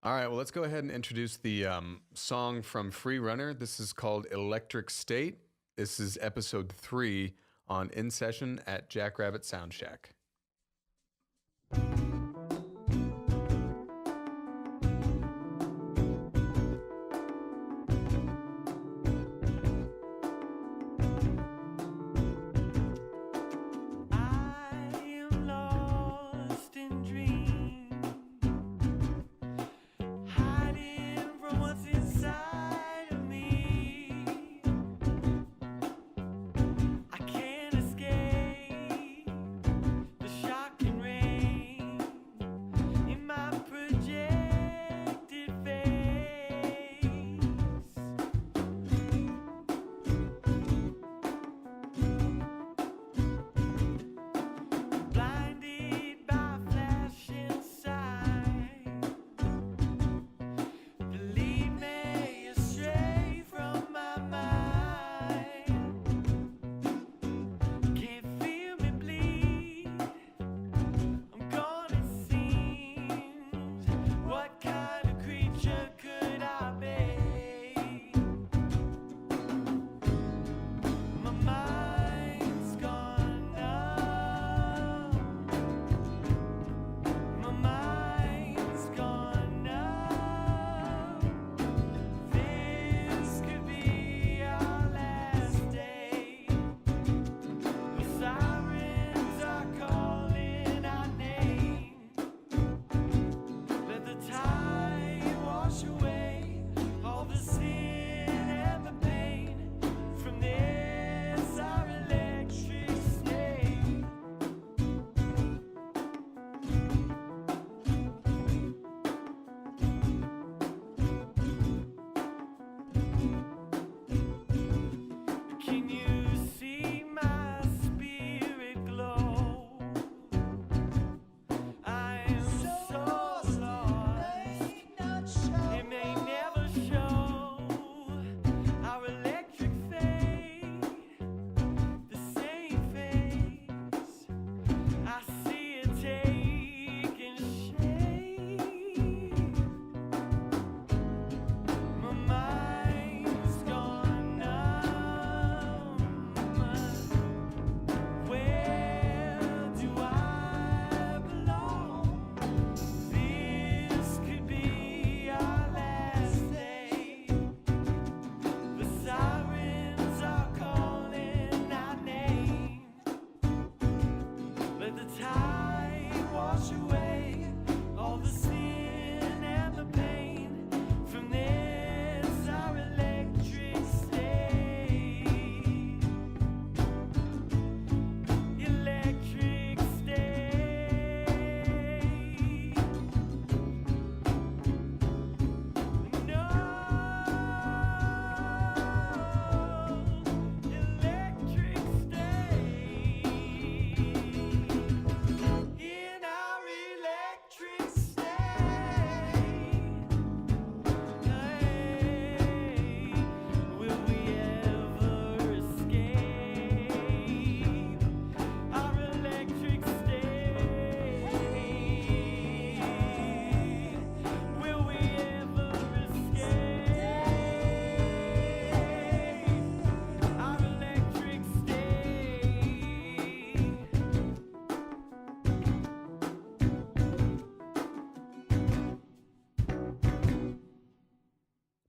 All right, well, let's go ahead and introduce the song from Free Runner. This is called Electric State. This is episode 3 on In Session at JackRabbit SoundShack.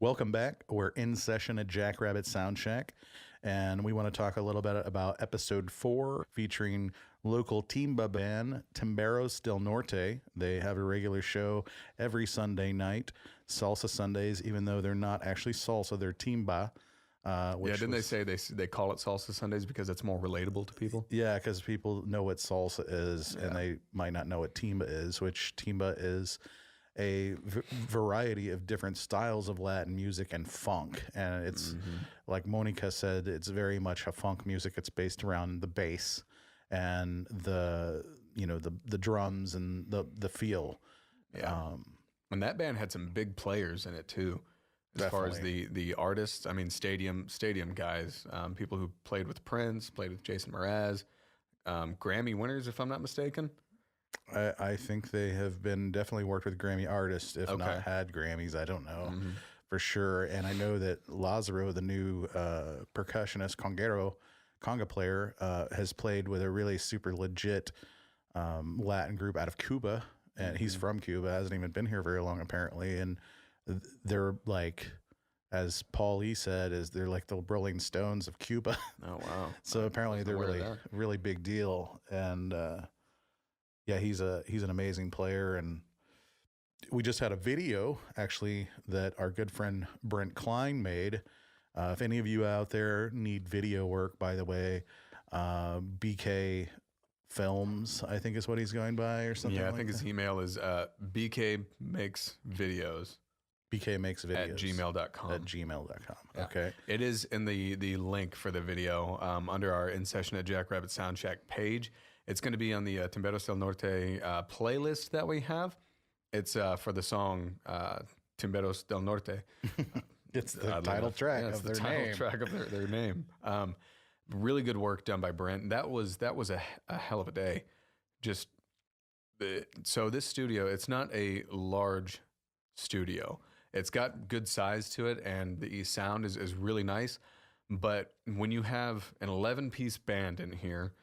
Welcome back. We're in session at JackRabbit SoundShack, and we want to talk a little bit about episode 4 featuring local timba band Timberos del Norte. They have a regular show every Sunday night, Salsa Sundays, even though they're not actually salsa, they're timba. Didn't they say they call it Salsa Sundays because it's more relatable to people? Yeah, because people know what salsa is, and they might not know what timba is, which timba is a variety of different styles of Latin music and funk. And it's like Monica said, it's very much a funk music. It's based around the bass and the drums and the feel. Yeah. And that band had some big players in it too. As far as the artists, I mean, stadium guys, people who played with Prince, played with Jason Mraz, Grammy winners, if I'm not mistaken. I think they have been definitely worked with Grammy artists, if not had Grammys. I don't know for sure. And I know that Lazaro, the new percussionist, conga player, has played with a really super legit Latin group out of Cuba. And he's from Cuba, hasn't even been here very long, apparently. And they're like, as Paul E. said, they're like the Rolling Stones of Cuba. Oh, wow. So apparently they're really big deal. And yeah, he's an amazing player, and we just had a video actually that our good friend Brent Klein made. If any of you out there need video work, by the way, BK Films, I think is what he's going by, or something. Yeah, I like think that. His email is BK makes videos. BK makes videos at gmail.com. At gmail.com. Yeah. Okay. It is in the link for the video under our In Session at JackRabbit SoundShack page. It's going to be on the Timberos del Norte playlist that we have. It's for the song Timberos del Norte. It's the title track of their name. It's the title track of their name. Really good work done by Brent. That was a hell of a day. So this studio, it's not a large studio. It's got good size to it, and the sound is really nice. But when you have an 11-piece band in here,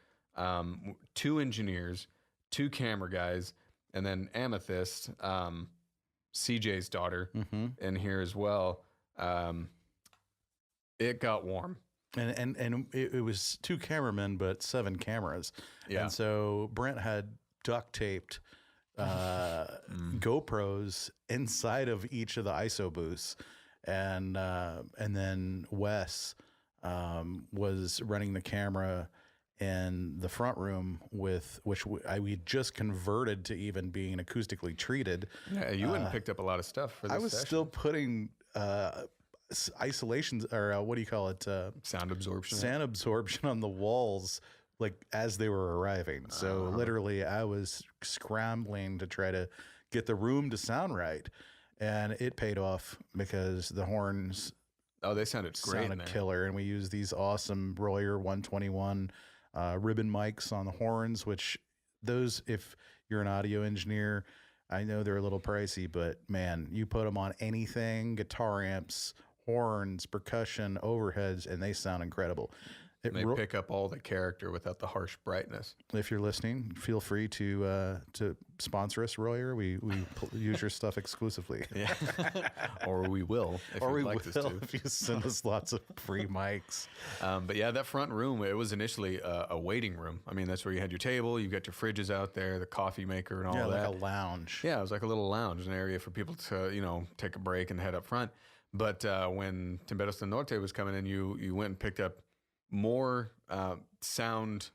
2 engineers, 2 camera guys, and then Amethyst, CJ's daughter, in here as well, it got warm. And it was 2 cameramen, but 7 cameras. Yeah. And so Brent had duct taped GoPros inside of each of the ISO booths, and then Wes was running the camera in the front room which we just converted to even being acoustically treated. Yeah, you went and picked up a lot of stuff for this I was session. still putting isolations, or what do you call it? Sound absorption. Sound absorption on the walls, like as they were arriving. So literally I was scrambling to try to get the room to sound right. And it paid off because the horns they sounded great. Sounded killer. And we used these awesome Royer 121 ribbon mics on the horns, which those, if you're an audio engineer, I know they're a little pricey, but man, you put them on anything, guitar amps, horns, percussion, overheads, and they sound incredible. They pick up all the character without the harsh brightness. If you're listening, feel free to sponsor us, Royer. We use your stuff exclusively. Yeah, or we will. If or we like will us if you send us lots of free mics. But yeah, that front room, it was initially a waiting room. I mean, that's where you had your table, you got your fridges out there, the coffee maker, and all that. Yeah, like a lounge. Yeah, it was like a little lounge, an area for people to take a break and head up front. But when Timberos del Norte was coming in, you went and picked up more sound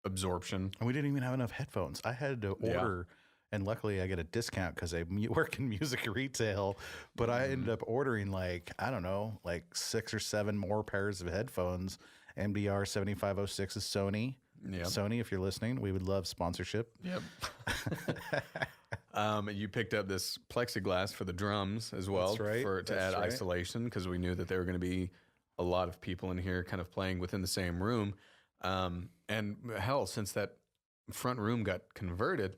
absorption. And we didn't even have enough headphones. I had to order, and luckily I get a discount because I work in music retail, but I ended up ordering like 6 or 7 more pairs of headphones. MDR 7506 is Sony. Yep. Sony, if you're listening, we would love sponsorship. Yep. You picked up this plexiglass for the drums as well. That's right. To add isolation, because we knew that there were going to be a lot of people in here kind of playing within the same room. And hell, since that front room got converted,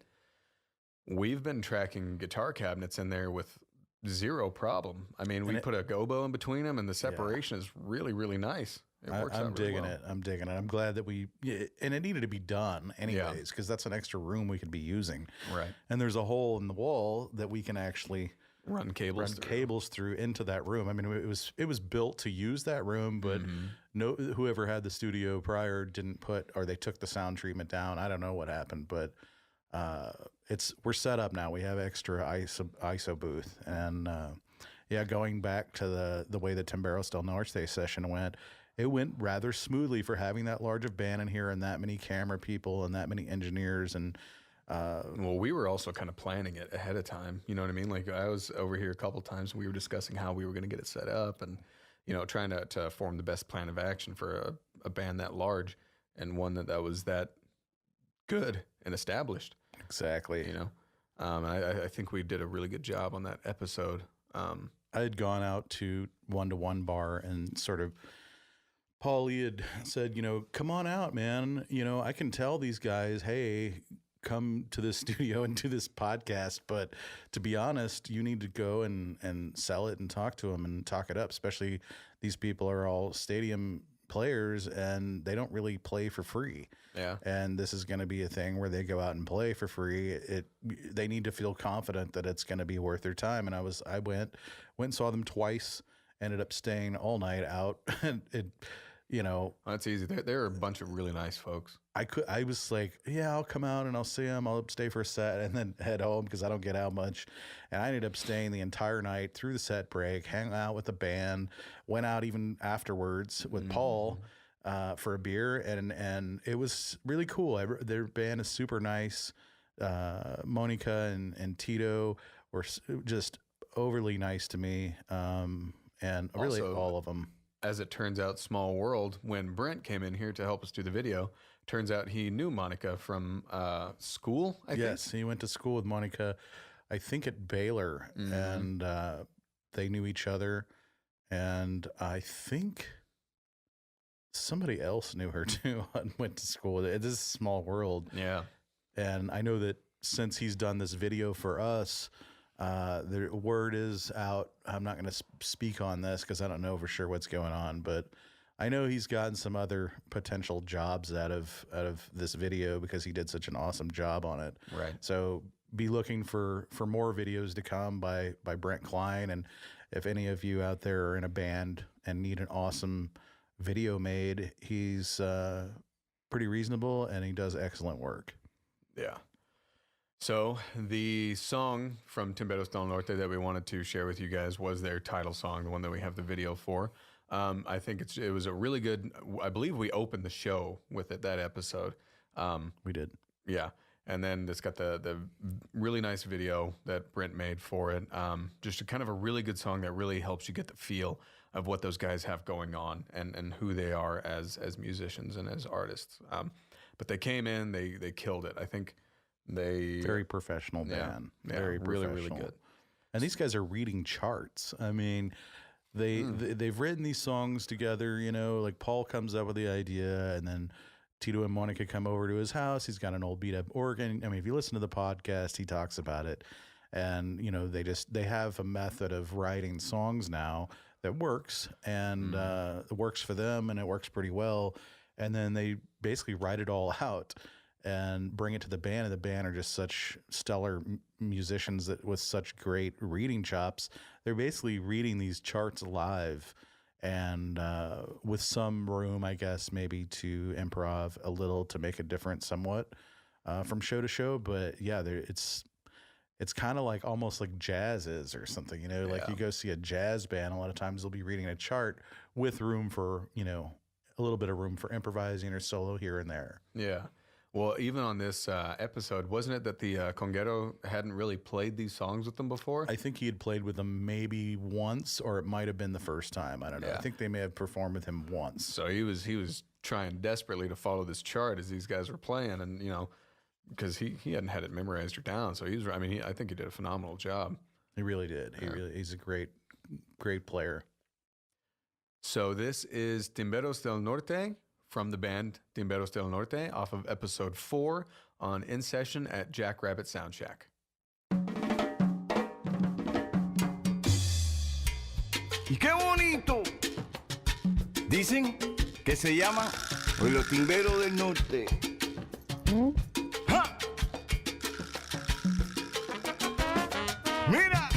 we've been tracking guitar cabinets in there with zero problem. I mean, we put a gobo in between them, and the separation is really, really nice. It works out really well. I'm digging it. I'm glad that and it needed to be done anyways, because that's an extra room we could be using. Right. And there's a hole in the wall that we can actually run cables through into that room. I mean, it was built to use that room, but whoever had the studio prior didn't put, or they took the sound treatment down. I don't know what happened, but we're set up now. We have extra ISO booth, and going back to the way the Timberos del Norte session went, it went rather smoothly for having that large of band in here and that many camera people and that many engineers. And well, we were also kind of planning it ahead of time. You know what I mean? Like, I was over here a couple times and we were discussing how we were going to get it set up and, you know, trying to form the best plan of action for a band that large and one that was that good and established. Exactly. You know, and I think we did a really good job on that episode. I had gone out to one bar and sort of, Paulie had said, you know, come on out, man. You know, I can tell these guys, hey, come to this studio and do this podcast, but to be honest, you need to go and sell it and talk to them and talk it up, especially these people are all stadium players and they don't really play for free. Yeah. And this is going to be a thing where they go out and play for free. They need to feel confident that it's going to be worth their time. And I went and saw them twice, ended up staying all night out. And you know, that's easy. They're a bunch of really nice folks. I was like, yeah, I'll come out and I'll see them. I'll stay for a set and then head home because I don't get out much. And I ended up staying the entire night through the set break, hang out with the band, went out even afterwards with Paul for a beer. And it was really cool. Their band is super nice. Monica and Tito were just overly nice to me. And really Also, all of them. As it turns out, small world, when Brent came in here to help us do the video, turns out he knew Monica from school, I think. Yes, he went to school with Monica, I think at Baylor, and they knew each other. And I think somebody else knew her too and went to school with it. This is a small world. Yeah. And I know that since he's done this video for us, the word is out. I'm not going to speak on this because I don't know for sure what's going on, but I know he's gotten some other potential jobs out of this video because he did such an awesome job on it. Right. So be looking for more videos to come by Brent Klein. And if any of you out there are in a band and need an awesome video made, he's pretty reasonable and he does excellent work. Yeah. So the song from Timberos del Norte that we wanted to share with you guys was their title song, the one that we have the video for. I think it was a really good, I believe we opened the show with it, that episode. We did. Yeah. And then it's got the really nice video that Brent made for it. Just kind of a really good song that really helps you get the feel of what those guys have going on and who they are as musicians and as artists. But they came in, they killed it. I think very professional band. Yeah, very really, professional. really good. And these guys are reading charts. I mean, they've written these songs together, you know, like Paul comes up with the idea and then Tito and Monica come over to his house. He's got an old beat up organ. I mean, if you listen to the podcast, he talks about it. And, you know, they have a method of writing songs now that works and it works for them and it works pretty well. And then they basically write it all out and bring it to the band, and the band are just such stellar musicians that with such great reading chops. They're basically reading these charts live, and with some room, I guess, maybe to improv a little to make it different somewhat from show to show. But yeah, it's kind of like almost like jazz is or something, you know, like you go see a jazz band, a lot of times they'll be reading a chart with room for, you know, a little bit of room for improvising or solo here and there. Yeah. Well, even on this episode, wasn't it that the Conguero hadn't really played these songs with them before? I think he had played with them maybe once, or it might have been the first time. I don't know. Yeah. I think they may have performed with him once. So he was trying desperately to follow this chart as these guys were playing, and you know, because he hadn't had it memorized or down. So I think he did a phenomenal job. He really did. He's a great player. So this is Timberos del Norte from the band Timberos del Norte off of episode 4 on In Session at JackRabbit SoundShack. ¡Y qué bonito! Dicen que se llama Los Timberos del Norte. ¡Ja! ¡Mira!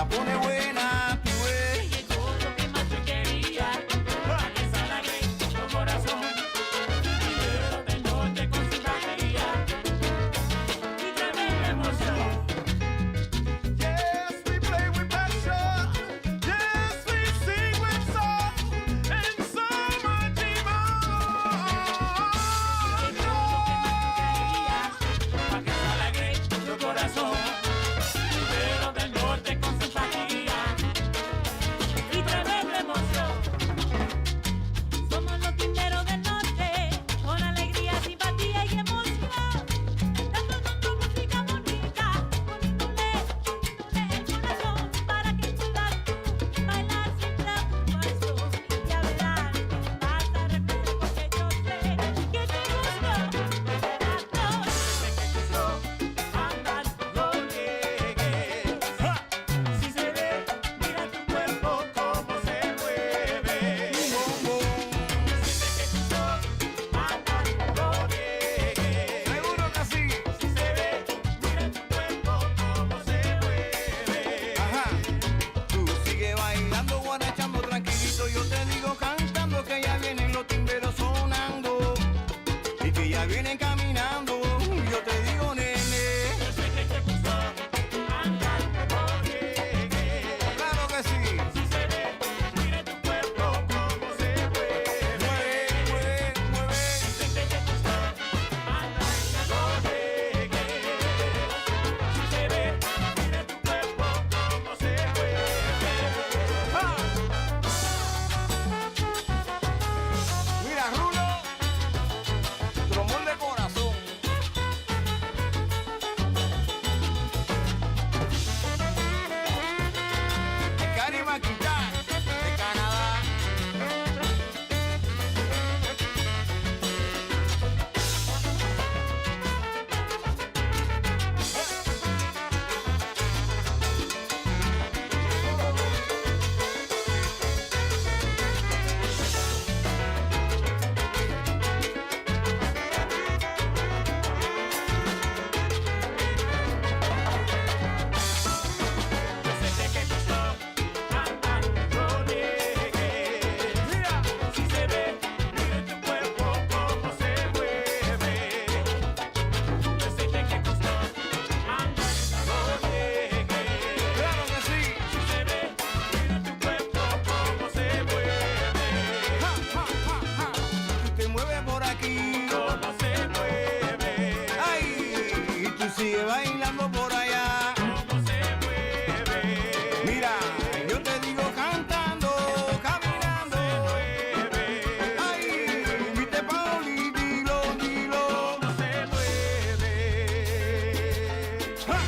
la pone buena, tú ves. Llegó lo que más te quería, para que se alegre tu corazón. Dinero del norte con simpatía y tremenda emoción. Yes, we play with passion. Yes, we sing with song and so much more. Llegó lo que más te quería, para que se alegre tu corazón. Dinero del norte con simpatía y tremenda emoción. Somos los timberos del norte, con alegría, simpatía y emoción. Dándonos música bonita, poniéndole el corazón para que puedas tú bailar sin preocupación. Ya verás que vas a repetir porque yo sé que te gustó. Andas con llegues. Si se ve, mira tu cuerpo cómo se mueve. Seguro que sí. Si se ve, mira tu cuerpo cómo se mueve. Ajá. Tú sigue bailando, guarachando tranquilito. Yo te digo cantando que ya vienen los timberos sonando y que ya vienen caminando. Yo te digo, nene. Yo sé que te gustó andar con Llegué. Claro que sí. Si se ve, mira tu cuerpo cómo se mueve. Mueve, mueve. Sé que te gustó andar con Llegué. Si se ve, mira tu cuerpo cómo se mueve. Mira, Rulo, trombón de corazón. Cari Maquita, de Canadá. Yo sé que te gustó andar con Mira, Si se ve, mira tu cuerpo cómo se mueve. Yo sé que te gustó andar con claro que sí. Si se ve, mira tu cuerpo cómo se mueve. Ja, ja, ja, ja. Tú te mueves por aquí. Cómo se mueve. Ay, y tú sigues bailando por allá. Cómo se mueve. Mira, yo te digo cantando, caminando. Ay, viste Pauli, dilo, dilo. Cómo se mueve. ¡Ja!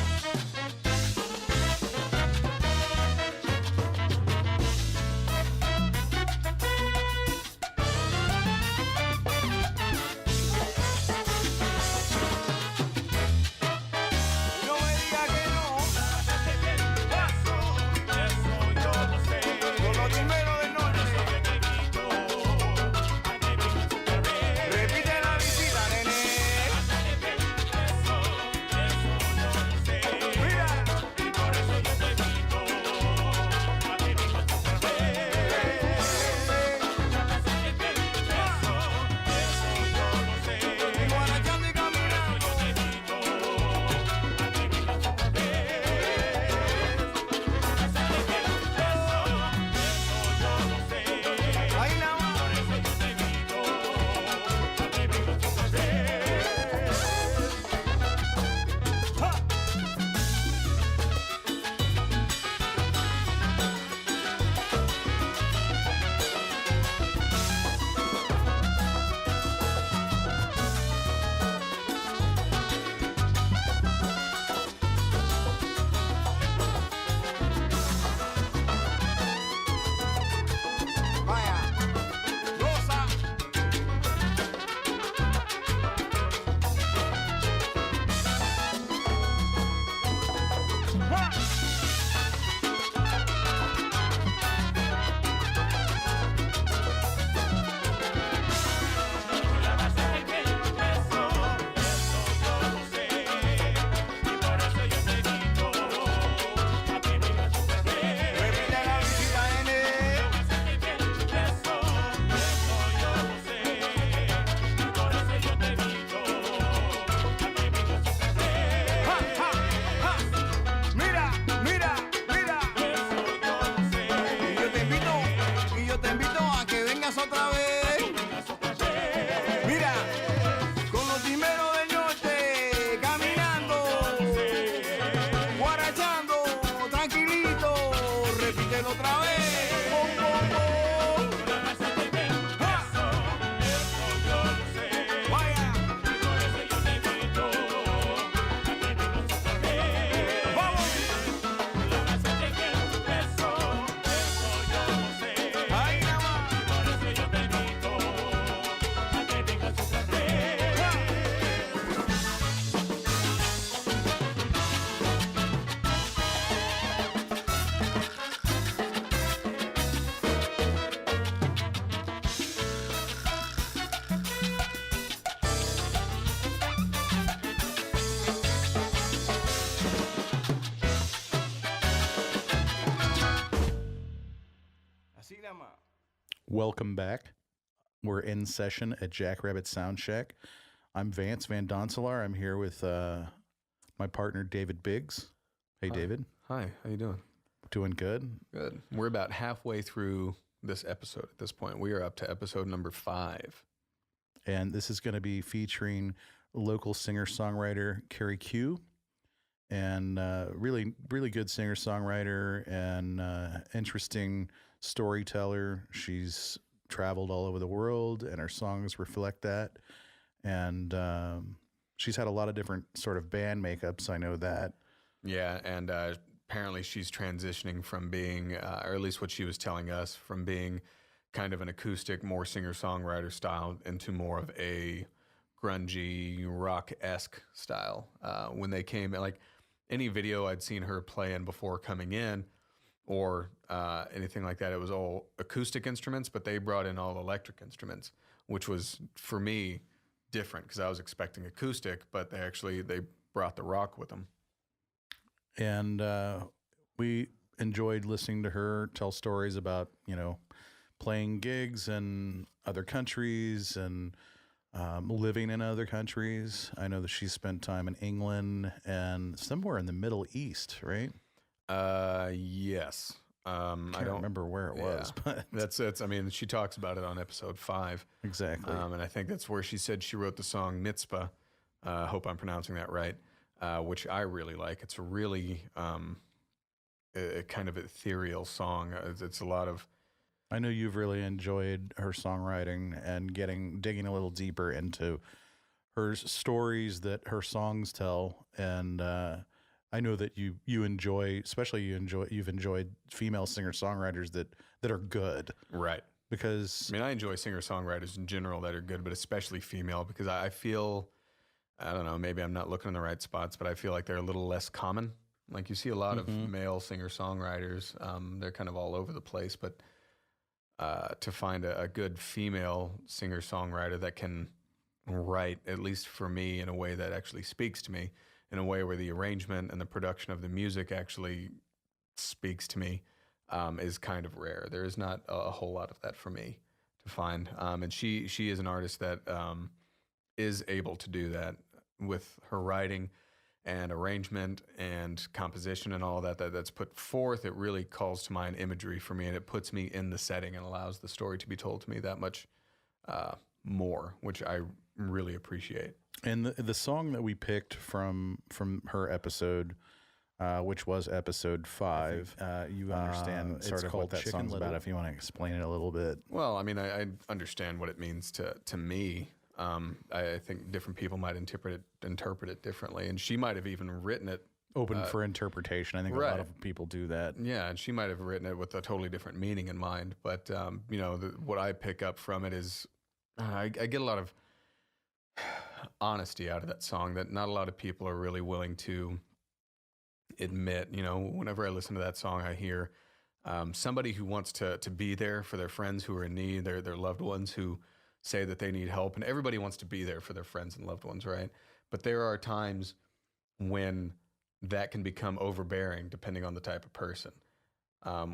llama? Welcome back. We're in session at JackRabbit SoundShack. I'm Vance Van Doncelar. I'm here with my partner, David Biggs. Hey, Hi. David. Hi, how you doing? Doing good. Good. We're about halfway through this episode at this point. We are up to episode number 5. And this is going to be featuring local singer-songwriter Carrie Q. And really, really good singer-songwriter and interesting storyteller. She's traveled all over the world, and her songs reflect that. And she's had a lot of different sort of band makeups. I know that. Yeah, and apparently she's transitioning from being, or at least what she was telling us, from being kind of an acoustic, more singer-songwriter style into more of a grungy, rock-esque style. When they came, like any video I'd seen her play in before coming in, or anything like that, it was all acoustic instruments, but they brought in all electric instruments, which was, for me, different because I was expecting acoustic, but they brought the rock with them. And we enjoyed listening to her tell stories about, playing gigs in other countries and living in other countries. I know that she spent time in England and somewhere in the Middle East, right? Yes. I don't remember where it was, but that's. I mean, she talks about it on episode 5. exactly. And I think that's where she said she wrote the song Mitzvah. Hope I'm pronouncing that right. Which I really like. It's a really a kind of ethereal song. It's a lot of. I know you've really enjoyed her songwriting and digging a little deeper into her stories that her songs tell. And I know that you enjoy, especially you've enjoyed female singer-songwriters that are good. Right. Because I mean, I enjoy singer-songwriters in general that are good, but especially female, because I feel, I don't know, maybe I'm not looking in the right spots, but I feel like they're a little less common. Like you see a lot of male singer-songwriters. They're kind of all over the place, but to find a good female singer-songwriter that can write, at least for me, in a way that actually speaks to me, in a way where the arrangement and the production of the music actually speaks to me, is kind of rare. There is not a whole lot of that for me to find. And she is an artist that is able to do that with her writing and arrangement and composition and all that's put forth. It really calls to mind imagery for me, and it puts me in the setting and allows the story to be told to me that much more, which I really appreciate. And the song that we picked from her episode, which was episode 5, you understand sort of what that song's about. If you want to explain it a little bit. Well, I mean, I understand what it means to me. I think different people might interpret it differently, and she might have even written it Open for interpretation. I think a lot of people do that. Yeah, and she might have written it with a totally different meaning in mind. But what I pick up from it is I get a lot of honesty out of that song that not a lot of people are really willing to admit. Whenever I listen to that song, I hear somebody who wants to be there for their friends who are in need, their loved ones who say that they need help, and everybody wants to be there for their friends and loved ones, right? But there are times when that can become overbearing depending on the type of person,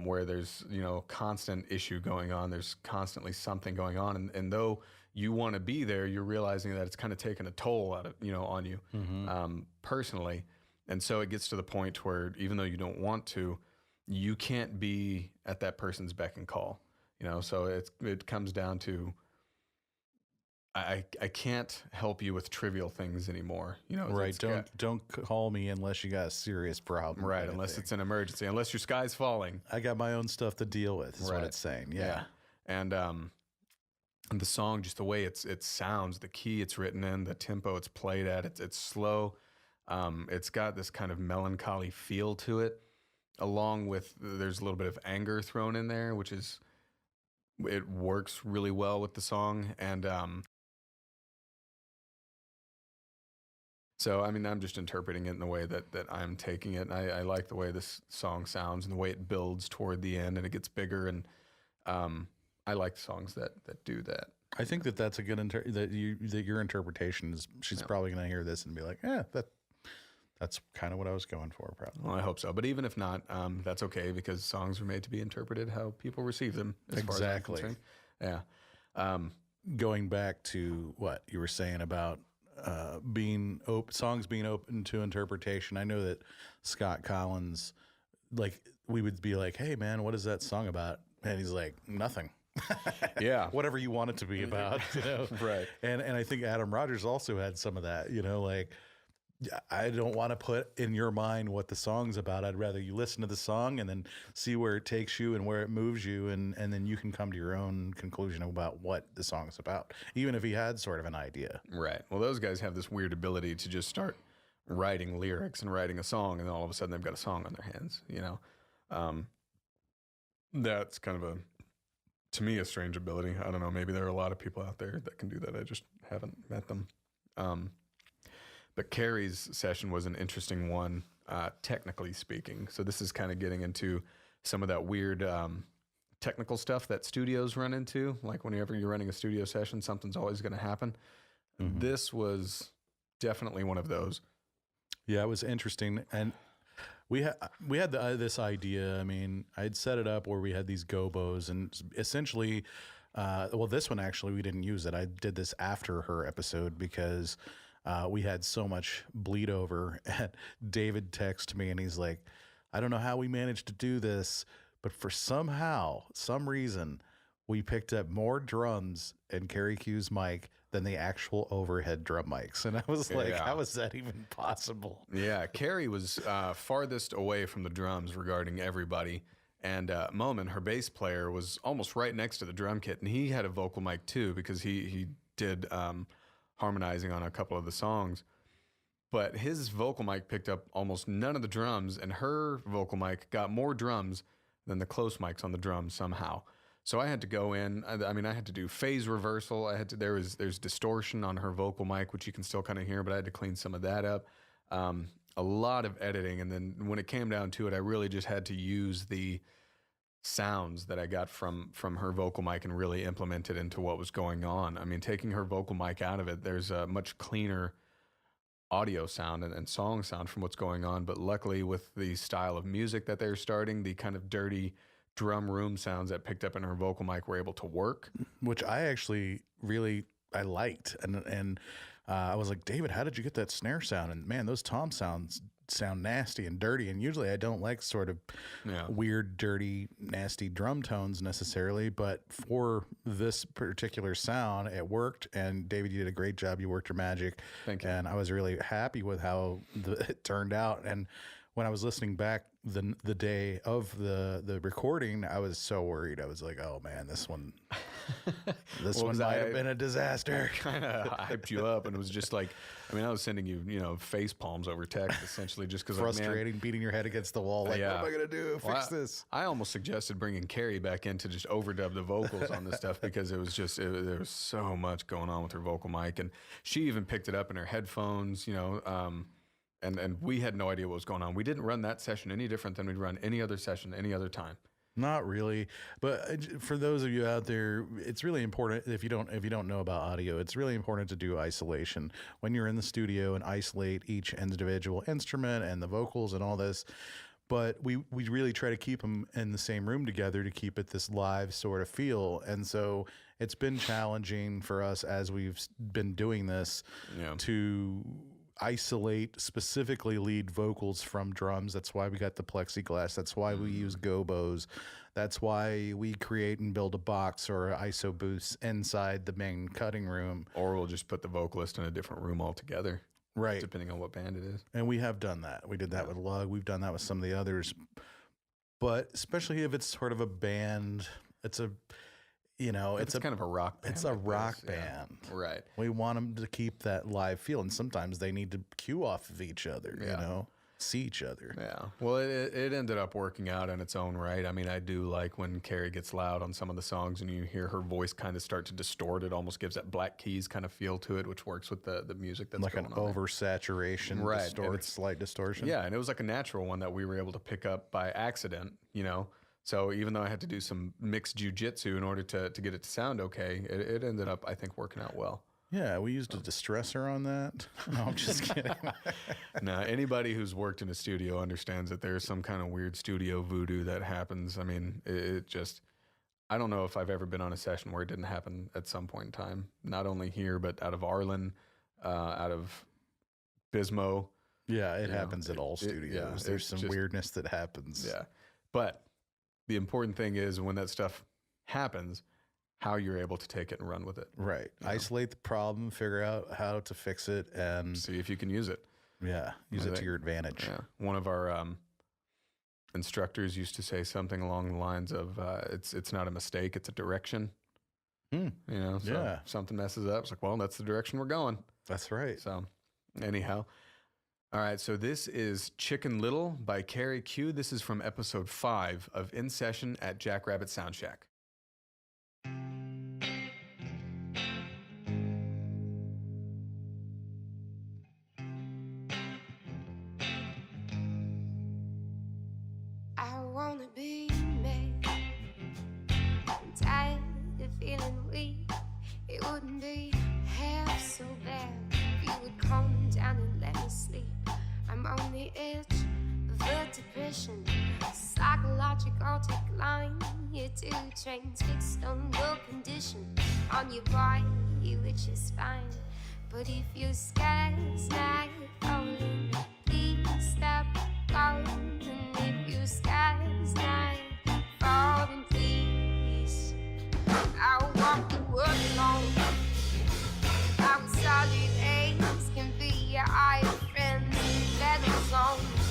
where there's, constant issue going on. There's constantly something going on. And though you want to be there, you're realizing that it's kind of taken a toll out of, on you personally. And so it gets to the point where even though you don't want to, you can't be at that person's beck and call, so it comes down to, I can't help you with trivial things anymore. Right. Don't call me unless you got a serious problem. Right. Unless it's an emergency, unless your sky's falling. I got my own stuff to deal with is what it's saying. Yeah. And the song, just the way it sounds, the key it's written in, the tempo it's played at, it's slow. It's got this kind of melancholy feel to it, along with there's a little bit of anger thrown in there, which is, it works really well with the song. And so, I mean, I'm just interpreting it in the way that I'm taking it. And I like the way this song sounds and the way it builds toward the end and it gets bigger. And I like songs that do that. I think that's a good that your interpretation is. She's probably going to hear this and be like, That's kind of what I was going for, probably. Well, I hope so. But even if not, that's okay because songs are made to be interpreted how people receive them. As Exactly. Far as I'm concerned. Yeah. Going back to what you were saying about songs being open to interpretation, I know that Scott Collins, like, we would be like, "Hey, man, what is that song about?" And he's like, "Nothing." Yeah. Whatever you want it to be about, you know? Right. And I think Adam Rogers also had some of that, you know, like, I don't want to put in your mind what the song's about. I'd rather you listen to the song and then see where it takes you and where it moves you. And then you can come to your own conclusion about what the song's about, even if he had sort of an idea. Right. Well, those guys have this weird ability to just start writing lyrics and writing a song, and then all of a sudden they've got a song on their hands, you know? That's kind of to me, a strange ability. I don't know. Maybe there are a lot of people out there that can do that. I just haven't met them. But Carrie's session was an interesting one, technically speaking. So this is kind of getting into some of that weird technical stuff that studios run into. Like whenever you're running a studio session, something's always going to happen. Mm-hmm. This was definitely one of those. Yeah, it was interesting. And we had this idea. I mean, I'd set it up where we had these gobos, and essentially, this one actually we didn't use it. I did this after her episode because we had so much bleed over. And David texted me and he's like, "I don't know how we managed to do this, but for some reason, we picked up more drums in Carrie Q's mic than the actual overhead drum mics." And I was like, how is that even possible? Yeah, Carrie was farthest away from the drums regarding everybody. And Momin, her bass player, was almost right next to the drum kit. And he had a vocal mic too because he did harmonizing on a couple of the songs. But his vocal mic picked up almost none of the drums, and her vocal mic got more drums than the close mics on the drums somehow. So I had to go in. I mean, I had to do phase reversal. There's distortion on her vocal mic, which you can still kind of hear, but I had to clean some of that up. A lot of editing, and then when it came down to it, I really just had to use the sounds that I got from her vocal mic and really implement it into what was going on. I mean, taking her vocal mic out of it, there's a much cleaner audio sound and song sound from what's going on. But luckily, with the style of music that they're starting, the kind of dirty drum room sounds that picked up in her vocal mic were able to work, which I actually I liked. And I was like, "David, how did you get that snare sound?" And man, those tom sounds sound nasty and dirty. And usually I don't like sort of weird, dirty, nasty drum tones necessarily, but for this particular sound, it worked. And David, you did a great job. You worked your magic. Thank you. And I was really happy with how it turned out. And when I was listening back the day of the recording, I was so worried. I was like, "Oh man, this one might have been a disaster." Kind of hyped you up, and it was just like, I mean, I was sending you, face palms over text essentially, just because frustrating, beating your head against the wall. Like, what am I gonna do? Fix this. I almost suggested bringing Carrie back in to just overdub the vocals on this stuff because it was just there was so much going on with her vocal mic, and she even picked it up in her headphones, And we had no idea what was going on. We didn't run that session any different than we'd run any other session any other time. Not really, but for those of you out there, it's really important. If you don't know about audio, it's really important to do isolation when you're in the studio and isolate each individual instrument and the vocals and all this. But we really try to keep them in the same room together to keep it this live sort of feel. And so it's been challenging for us as we've been doing this to isolate specifically lead vocals from drums. That's why we got the plexiglass. That's why we use gobos. That's why we create and build a box or an ISO booth inside the main cutting room. Or we'll just put the vocalist in a different room altogether. Right. Depending on what band it is. And we have done that. We did that with Lug. We've done that with some of the others. But especially if it's sort of a band, it's a kind of a rock band. It's a rock band. Yeah. Right. We want them to keep that live feel. And sometimes they need to cue off of each other, see each other. Yeah. Well, it ended up working out in its own right. I mean, I do like when Carrie gets loud on some of the songs and you hear her voice kind of start to distort. It almost gives that Black Keys kind of feel to it, which works with the music that's going on. Like an oversaturation, right. Slight distortion. Yeah. And it was like a natural one that we were able to pick up by accident, So even though I had to do some mixed jujitsu in order to get it to sound okay, it ended up, I think, working out well. Yeah, we used a distressor on that. No, I'm just kidding. Now, anybody who's worked in a studio understands that there's some kind of weird studio voodoo that happens. I mean, it just, I don't know if I've ever been on a session where it didn't happen at some point in time. Not only here, but out of Arlen, out of Bismo. Yeah, it happens at all studios. There's some weirdness that happens. Yeah. But the important thing is when that stuff happens, how you're able to take it and run with it. Right. Isolate the problem, figure out how to fix it, and see if you can use it. Yeah, use it to your advantage. Yeah. One of our instructors used to say something along the lines of, it's not a mistake, it's a direction. You know, so if something messes up, it's like, well, that's the direction we're going. That's right. So anyhow, all right, so this is Chicken Little by Carrie Q. This is from episode 5 of In Session at JackRabbit SoundShack. I wanna be mad. I'm tired of feeling weak. It wouldn't be half so bad if you would calm down and let me sleep. I'm on the edge of a depression, psychological decline. Your 2 trains fixed on your condition, on your body, which is fine. But if your sky's not falling, please stop falling. And if your sky's not falling, please, I'll walk the world alone. I was solid A's can be your eye friends in battle zones.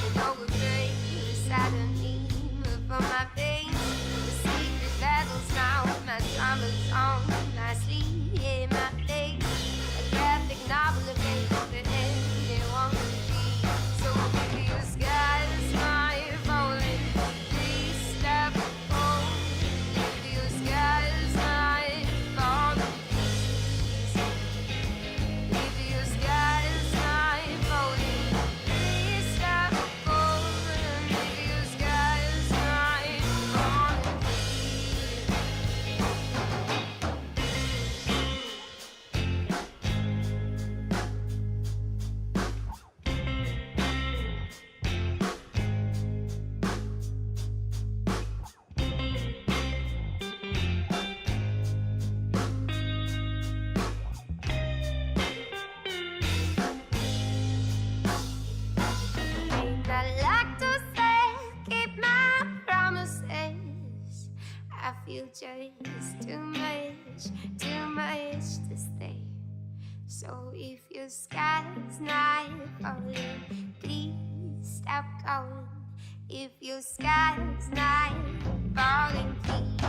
And overgrade the side of me, but for my pain, the secret battles now. My drama's on my sleeve, yeah, my face. A graphic novel of it, anyone would be. So if your sky's not falling, please stop falling. If your sky's not falling, if your sky's not falling, please stop falling. If your sky's not falling, ain't I like to say, keep my promises. I feel just too much to stay. So if your sky's not falling, please stop calling. If your sky's not falling, please.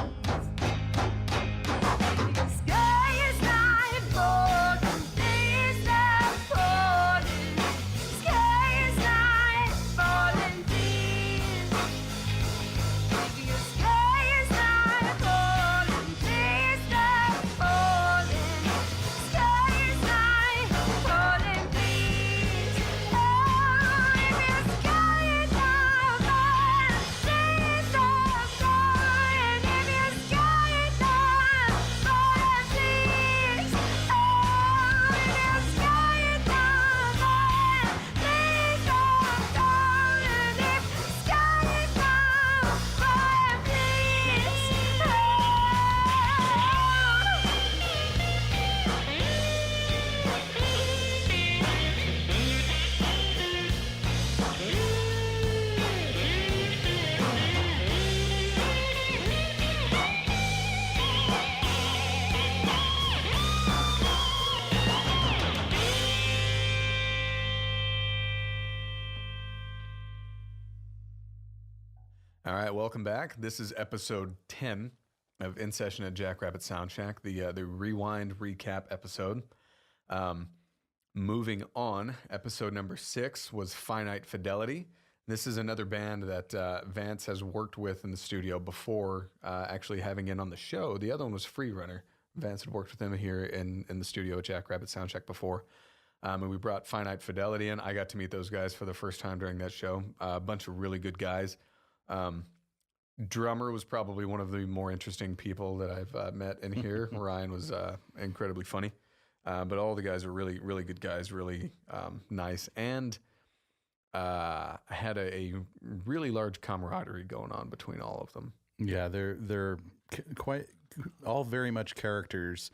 If your sky is not falling, please stop calling. Sky is not falling, please. If your sky is not falling, please stop falling. Sky is not falling, please. Oh, if your sky is not falling, please stop falling. If your sky is not falling, please. Oh, if your sky is not falling, please stop falling. If sky is not falling, All right, welcome back. This is episode 10 of In Session at JackRabbit SoundShack, the rewind recap episode. Moving on, episode number 6 was Finite Fidelity. This is another band that Vance has worked with in the studio before actually having it on the show. The other one was Freerunner. Vance had worked with them here in the studio at JackRabbit SoundShack before. And we brought Finite Fidelity in. I got to meet those guys for the first time during that show. A bunch of really good guys. Drummer was probably one of the more interesting people that I've met in here. Ryan was incredibly funny. But all the guys are really, really good guys, really nice. And I had a really large camaraderie going on between all of them. Yeah, they're quite all very much characters,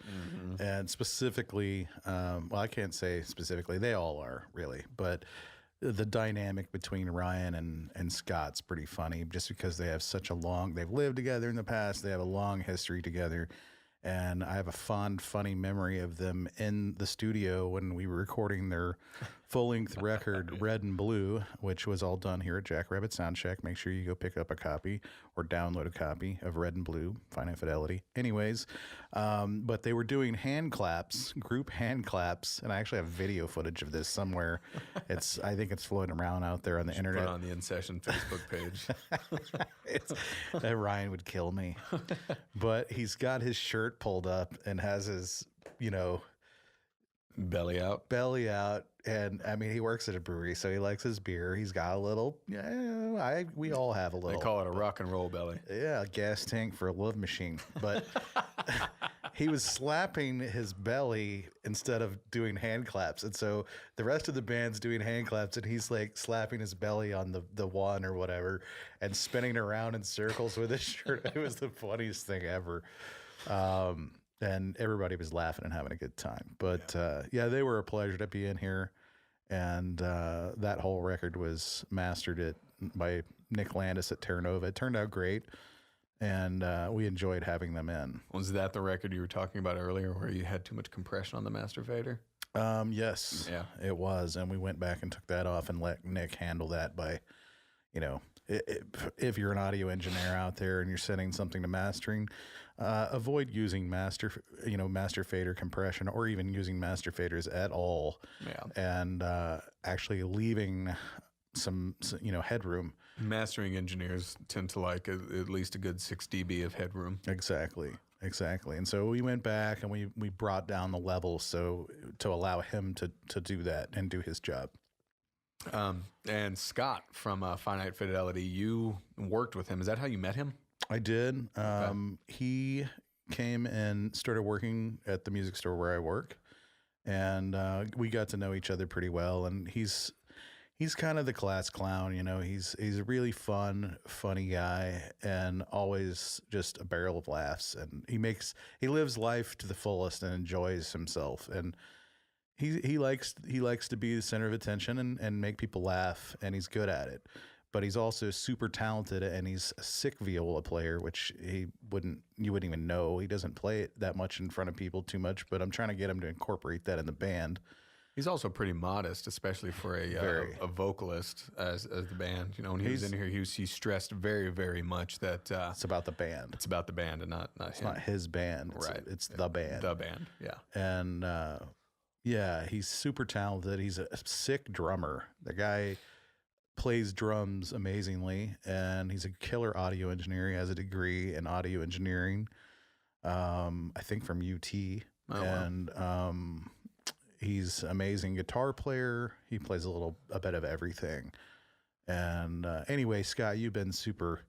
and specifically, well, I can't say specifically, they all are really, but the dynamic between Ryan and Scott's pretty funny, just because they have they've lived together in the past, they have a long history together. And I have a fond, funny memory of them in the studio when we were recording their full-length record, Red and Blue, which was all done here at JackRabbit SoundShack. Make sure you go pick up a copy or download a copy of Red and Blue, Finite Fidelity. Anyways, but they were doing hand claps, group hand claps, and I actually have video footage of this somewhere. I think it's floating around out there on the internet. Put it on the In Session Facebook page. Ryan would kill me. But he's got his shirt pulled up and has his, Belly out. And I mean, he works at a brewery, so he likes his beer. He's got a little, we all have a little. They call it a rock and roll belly. Yeah, a gas tank for a love machine. But he was slapping his belly instead of doing hand claps. And so the rest of the band's doing hand claps, and he's like slapping his belly on the one or whatever and spinning around in circles with his shirt. It was the funniest thing ever. And everybody was laughing and having a good time. But they were a pleasure to be in here. And that whole record was mastered by Nick Landis at Terra Nova. It turned out great. And we enjoyed having them in. Was that the record you were talking about earlier where you had too much compression on the master fader? Yes, yeah, it was. And we went back and took that off and let Nick handle that by, if you're an audio engineer out there and you're sending something to mastering, avoid using master fader compression or even using master faders at all. Yeah. And actually leaving some headroom. Mastering engineers tend to like at least a good 6 dB of headroom. Exactly. And so we went back and we brought down the level to allow him to do that and do his job. And Scott from Finite Fidelity, you worked with him. Is that how you met him? I did. He came and started working at the music store where I work, and we got to know each other pretty well. And he's kind of the class clown, He's a really funny guy, and always just a barrel of laughs. And he lives life to the fullest and enjoys himself. And he likes to be the center of attention and make people laugh, and he's good at it. But he's also super talented, and he's a sick viola player, which you wouldn't even know. He doesn't play it that much in front of people too much, but I'm trying to get him to incorporate that in the band. He's also pretty modest, especially for a vocalist as the band. When he was in here, he stressed very, very much that it's about the band. It's about the band and not it's him. not his band. It's the band. The band, yeah. And he's super talented. He's a sick drummer. The guy plays drums amazingly, and he's a killer audio engineer. He has a degree in audio engineering, I think from UT. And he's amazing guitar player. He plays a bit of everything. And anyway, Scott, you've been super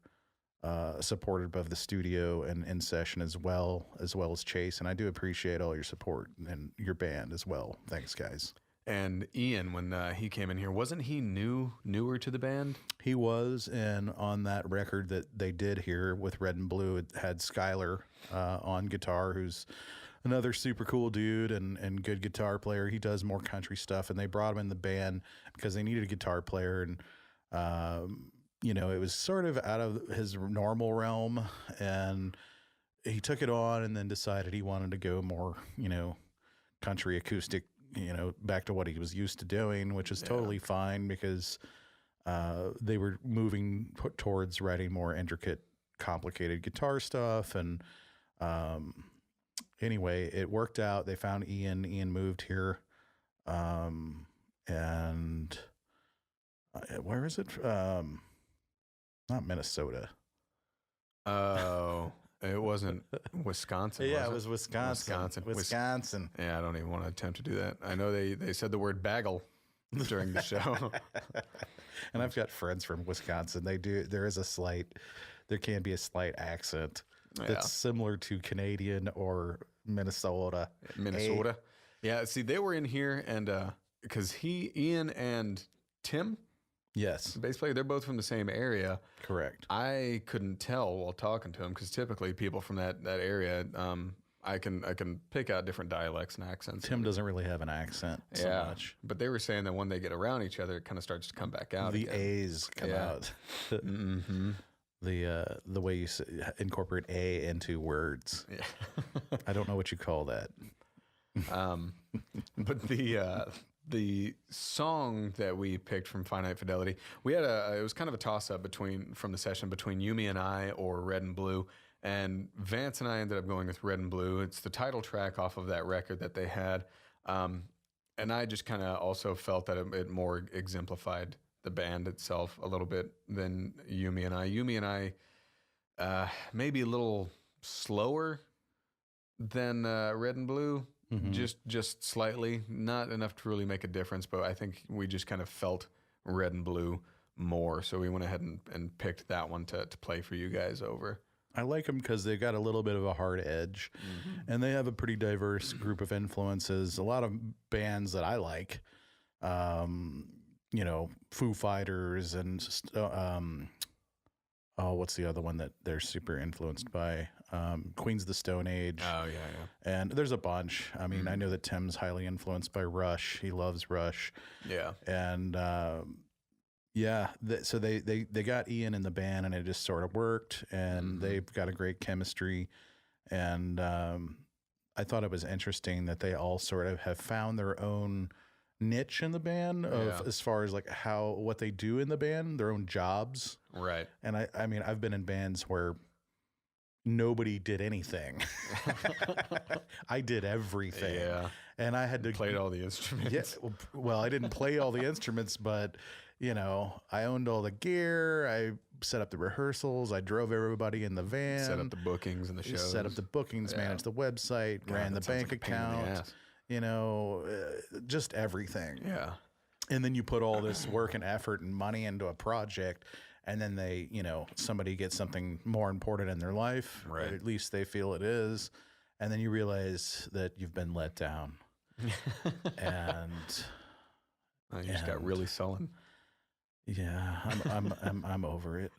supportive of the studio and In Session as well as Chase, and I do appreciate all your support and your band as well. Thanks, guys. And Ian, when he came in here, wasn't he newer to the band? He was, and on that record that they did here with Red and Blue, it had Skylar on guitar, who's another super cool dude and good guitar player. He does more country stuff, and they brought him in the band because they needed a guitar player, and it was sort of out of his normal realm, and he took it on and then decided he wanted to go more, country acoustic, back to what he was used to doing, which is totally fine because they were moving towards writing more intricate, complicated guitar stuff. And anyway, it worked out. They found Ian. Ian moved here. And where is it? Not Minnesota. Oh, it wasn't Wisconsin. Yeah, it was Wisconsin. Yeah, I don't even want to attempt to do that. I know they said the word bagel during the show. And I've got friends from Wisconsin. There can be a slight accent that's similar to Canadian or Minnesota. Minnesota. Yeah, see, they were in here, and because Ian and Tim, Yes, bass player, they're both from the same area. correct. I couldn't tell while talking to them because typically people from that area, I can pick out different dialects and accents. Tim doesn't really have an accent so much. But they were saying that when they get around each other, it kind of starts to come back out. The again. A's come out. Mm-hmm. The way you incorporate A into words. Yeah. I don't know what you call that. But the song that we picked from Finite Fidelity, we had it was kind of a toss up from the session between Yumi and I or Red and Blue, and Vance and I ended up going with Red and Blue. It's the title track off of that record that they had, and I just kind of also felt that it more exemplified the band itself a little bit than Yumi and I. Yumi and I maybe a little slower than Red and Blue. Just slightly, not enough to really make a difference, but I think we just kind of felt Red and Blue more, so we went ahead and picked that one to play for you guys over. I like them because they got a little bit of a hard edge, and they have a pretty diverse group of influences. A lot of bands that I like, Foo Fighters and what's the other one that they're super influenced by? Queens of the Stone Age. Oh, yeah. And there's a bunch. I mean, I know that Tim's highly influenced by Rush. He loves Rush. Yeah. And so they got Ian in the band, and it just sort of worked, and they've got a great chemistry. And I thought it was interesting that they all sort of have found their own niche in the band as far as like what they do in the band, their own jobs. Right. And I mean, I've been in bands where nobody did anything. I did everything. Yeah. And I had to play all the instruments. Yeah. Well, I didn't play all the instruments, but I owned all the gear. I set up the rehearsals. I drove everybody in the van. Set up the bookings and the shows. Set up the bookings, managed the website, ran the bank account. Just everything. Yeah. And then you put all this work and effort and money into a project, and then they, somebody gets something more important in their life, right? Or at least they feel it is. And then you realize that you've been let down. And you just got really sullen. Yeah, I'm over it.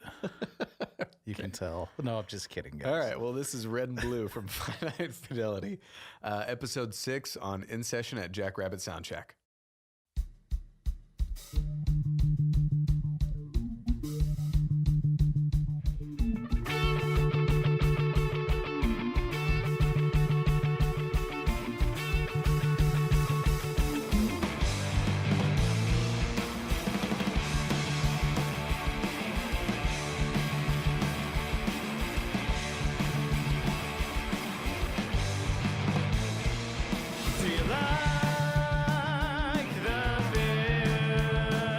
You can tell. No, I'm just kidding, guys. All right. Well, this is Red and Blue from Finite Fidelity, episode 6 on In Session at JackRabbit SoundShack. Do you like the beer?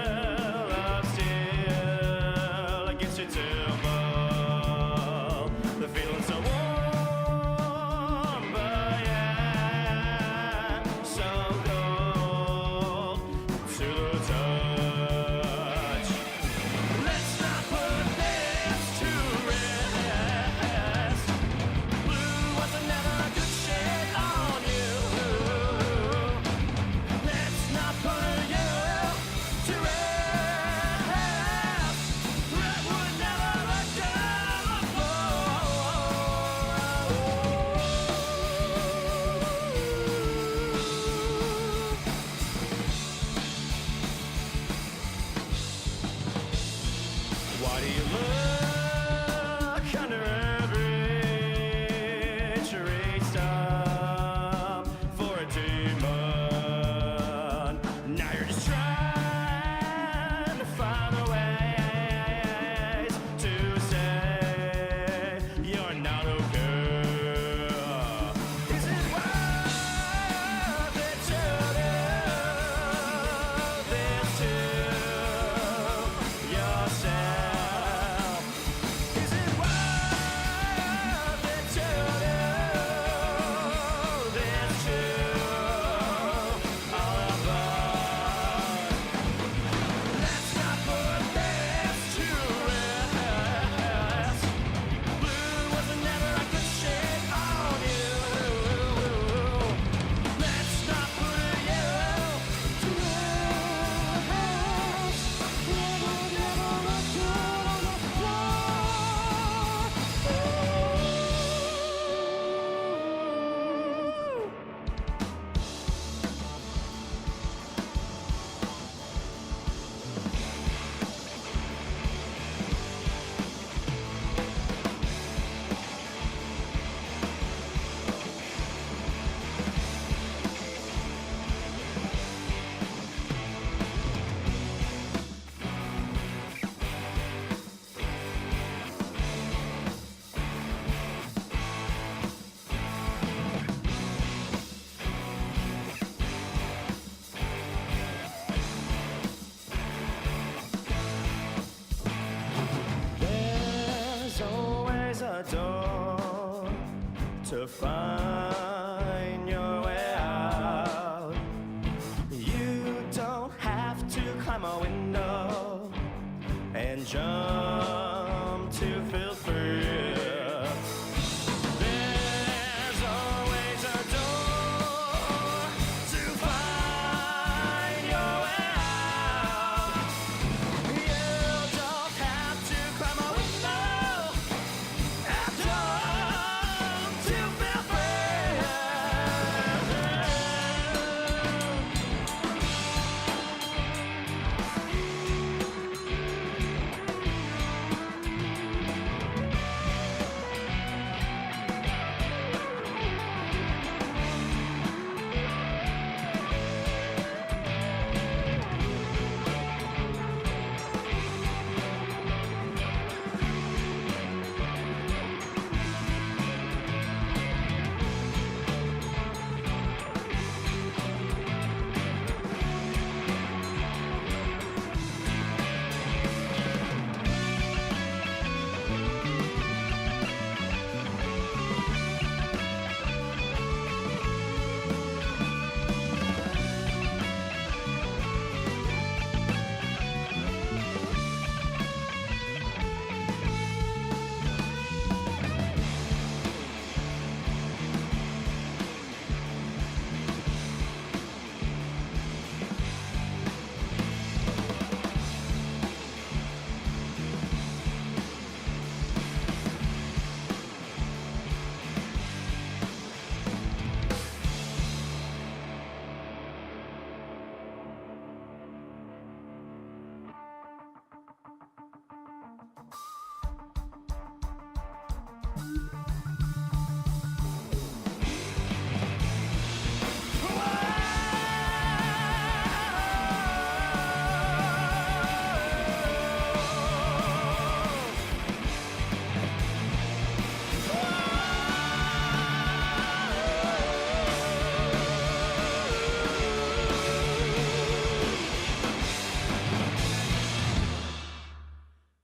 to find your way out. You don't have to climb a window and jump to feel free. There's always a door to find your way out. You don't have to climb a window and jump to feel free.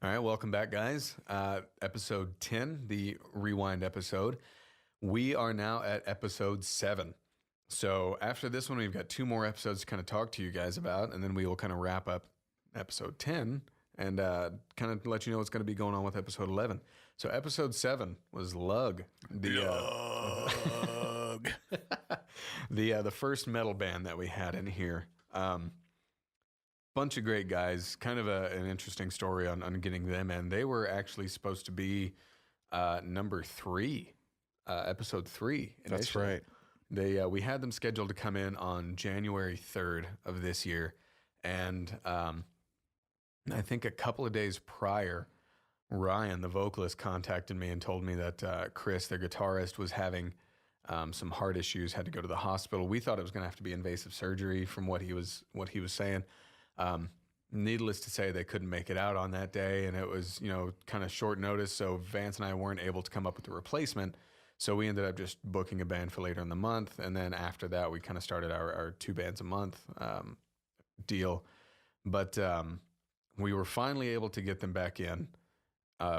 All right, welcome back, guys. Episode 10, the rewind episode. We are now at episode 7. So after this one, we've got 2 more episodes to kind of talk to you guys about, and then we will kind of wrap up episode 10 and kind of let you know what's going to be going on with episode 11. So episode 7 was Lug. The first metal band that we had in here. Bunch of great guys. Kind of an interesting story on getting them in. They were actually supposed to be number 3, episode 3. That's right. We had them scheduled to come in on January 3rd of this year, and I think a couple of days prior, Ryan, the vocalist, contacted me and told me that Chris, their guitarist, was having some heart issues, had to go to the hospital. We thought it was going to have to be invasive surgery from what he was saying. Needless to say, they couldn't make it out on that day, and it was, kind of short notice. So Vance and I weren't able to come up with a replacement. So we ended up just booking a band for later in the month. And then after that, we kind of started our 2 bands a month deal. But we were finally able to get them back in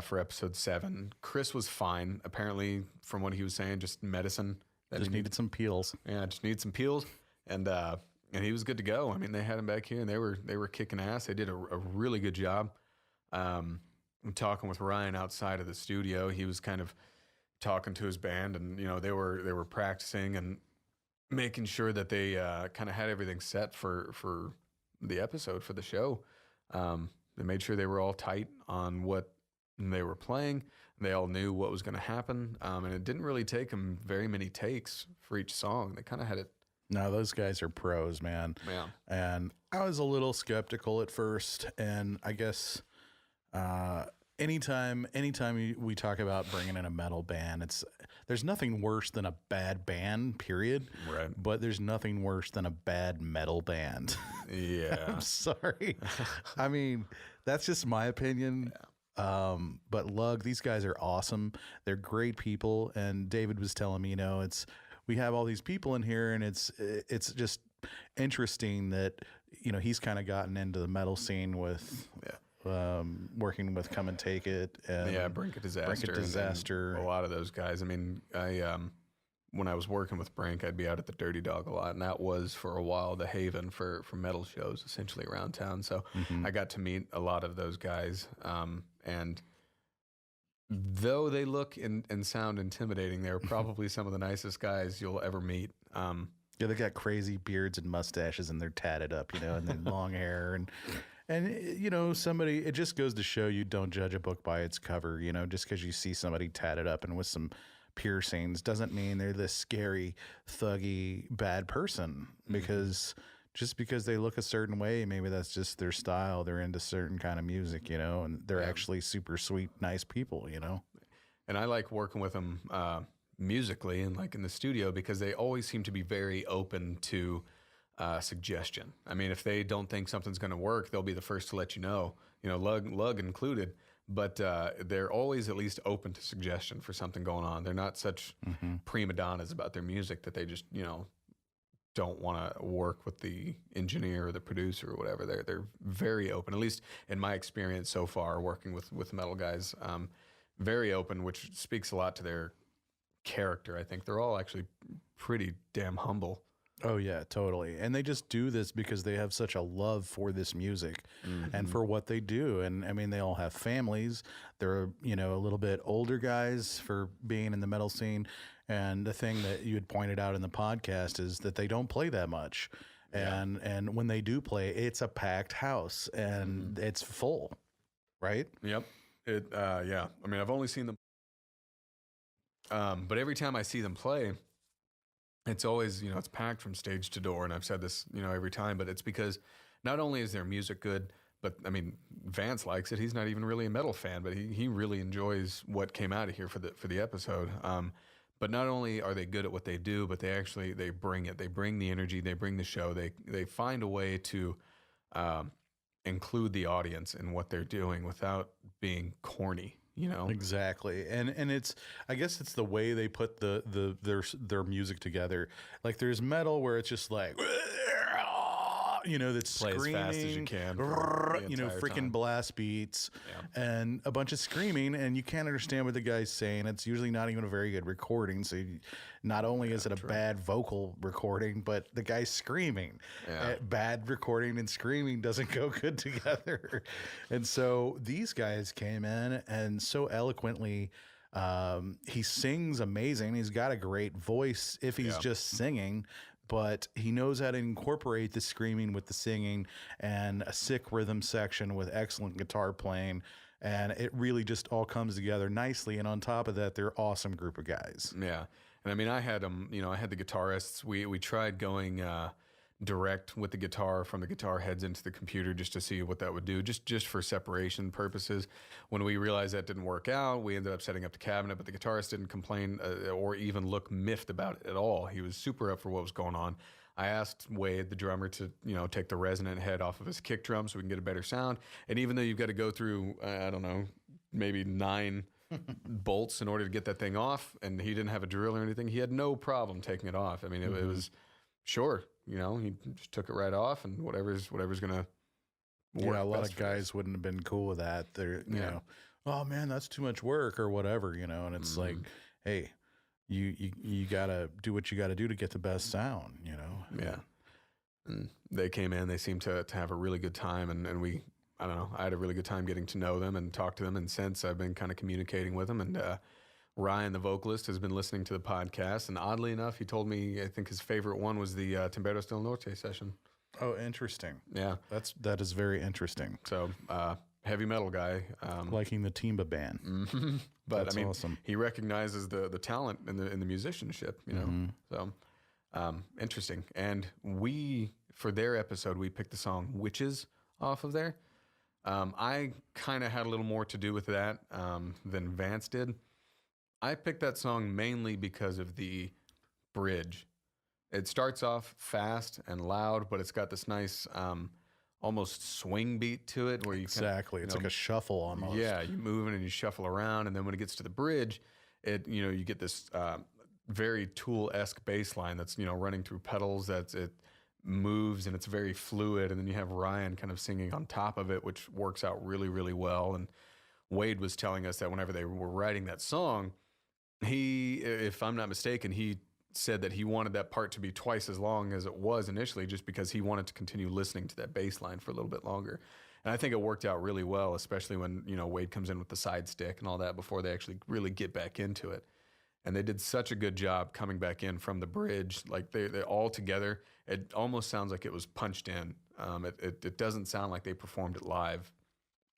for episode 7. Chris was fine. Apparently, from what he was saying, just medicine. Just needed some peels. Yeah, just needed some peels. And he was good to go. I mean, they had him back here, and they were kicking ass. They did a really good job. I'm talking with Ryan outside of the studio. He was kind of talking to his band, and they were practicing and making sure that they kind of had everything set for the episode, for the show. They made sure they were all tight on what they were playing. They all knew what was going to happen, and it didn't really take them very many takes for each song. They kind of had it. No, those guys are pros, man. Yeah. And I was a little skeptical at first, and I guess anytime we talk about bringing in a metal band, there's nothing worse than a bad band, period. Right. But there's nothing worse than a bad metal band. Yeah. I'm sorry. I mean, that's just my opinion. Yeah. But Lug, these guys are awesome. They're great people. And David was telling me, we have all these people in here, and it's just interesting that, he's kind of gotten into the metal scene with working with Come and Take It. And Brink of Disaster. Brink of Disaster. A lot of those guys. I mean, when I was working with Brank, I'd be out at the Dirty Dog a lot, and that was for a while the haven for metal shows, essentially around town. So I got to meet a lot of those guys, and though they look and sound intimidating, they're probably some of the nicest guys you'll ever meet. Yeah, they got crazy beards and mustaches, and they're tatted up, and then long hair, and somebody. It just goes to show you don't judge a book by its cover. Just because you see somebody tatted up and with some piercings doesn't mean they're this scary, thuggy, bad person. Because just because they look a certain way, maybe that's just their style. They're into certain kind of music, and they're actually super sweet, nice people. And I like working with them musically and like in the studio because they always seem to be very open to suggestion. I mean, if they don't think something's going to work, they'll be the first to let you know, lug included. But they're always at least open to suggestion for something going on. They're not such prima donnas about their music that they just, don't want to work with the engineer or the producer or whatever. They're very open, at least in my experience so far working with metal guys. Very open, which speaks a lot to their character. I think they're all actually pretty damn humble. Oh yeah, totally. And they just do this because they have such a love for this music and for what they do. And I mean, they all have families. They're, a little bit older guys for being in the metal scene. And the thing that you had pointed out in the podcast is that they don't play that much. And when they do play, it's a packed house and it's full, right? Yep. Yeah. I mean, I've only seen them, but every time I see them play, it's always, it's packed from stage to door. And I've said this, every time, but it's because not only is their music good, but I mean, Vance likes it. He's not even really a metal fan, but he really enjoys what came out of here for the episode. But not only are they good at what they do, but they bring it. They bring the energy. They bring the show. They find a way to include the audience in what they're doing without being corny. Exactly. And I guess it's the way they put their music together. Like there's metal where it's just like that's play screaming, as fast as you can, freaking blast beats and a bunch of screaming, and you can't understand what the guy's saying. It's usually not even a very good recording. So not only is it a bad vocal recording, but the guy's screaming. Bad recording and screaming doesn't go good together. And so these guys came in and so eloquently, he sings amazing. He's got a great voice if he's just singing, but he knows how to incorporate the screaming with the singing and a sick rhythm section with excellent guitar playing. And it really just all comes together nicely. And on top of that, they're an awesome group of guys. Yeah. And I mean, I had them, I had the guitarists. We tried going direct with the guitar from the guitar heads into the computer just to see what that would do, just for separation purposes. When we realized that didn't work out, we ended up setting up the cabinet, but the guitarist didn't complain or even look miffed about it at all. He was super up for what was going on. I asked Wade, the drummer, to take the resonant head off of his kick drum so we can get a better sound. And even though you've got to go through, I don't know, maybe 9 bolts in order to get that thing off, and he didn't have a drill or anything, he had no problem taking it off. I mean, it was sure. He just took it right off, and whatever's gonna work. Yeah, a lot of guys wouldn't have been cool with that. They're, oh man, that's too much work or whatever, and it's like, hey, you gotta do what you gotta do to get the best sound, Yeah. And they came in, they seemed to have a really good time, and I don't know, I had a really good time getting to know them and talk to them, and since I've been kind of communicating with them, and Ryan, the vocalist, has been listening to the podcast, and oddly enough, he told me I think his favorite one was the Timberos del Norte session. Oh, interesting. Yeah, that is very interesting. So heavy metal guy, liking the Timba band. But that's awesome. He recognizes the talent in the musicianship, So interesting. And for their episode, we picked the song "Witches" off of there. I kind of had a little more to do with that than Vance did. I picked that song mainly because of the bridge. It starts off fast and loud, but it's got this nice, almost swing beat to it, where it's like a shuffle almost. Yeah, you move and you shuffle around, and then when it gets to the bridge, you get this very Tool-esque bass line that's running through pedals. It moves and it's very fluid, and then you have Ryan kind of singing on top of it, which works out really, really well. And Wade was telling us that whenever they were writing that song, he, if I'm not mistaken, he said that he wanted that part to be twice as long as it was initially, just because he wanted to continue listening to that bass line for a little bit longer. And I think it worked out really well, especially when, you know, Wade comes in with the side stick and all that before they actually really get back into it. And they did such a good job coming back in from the bridge. Like they all together, it almost sounds like it was punched in. It doesn't sound like they performed it live.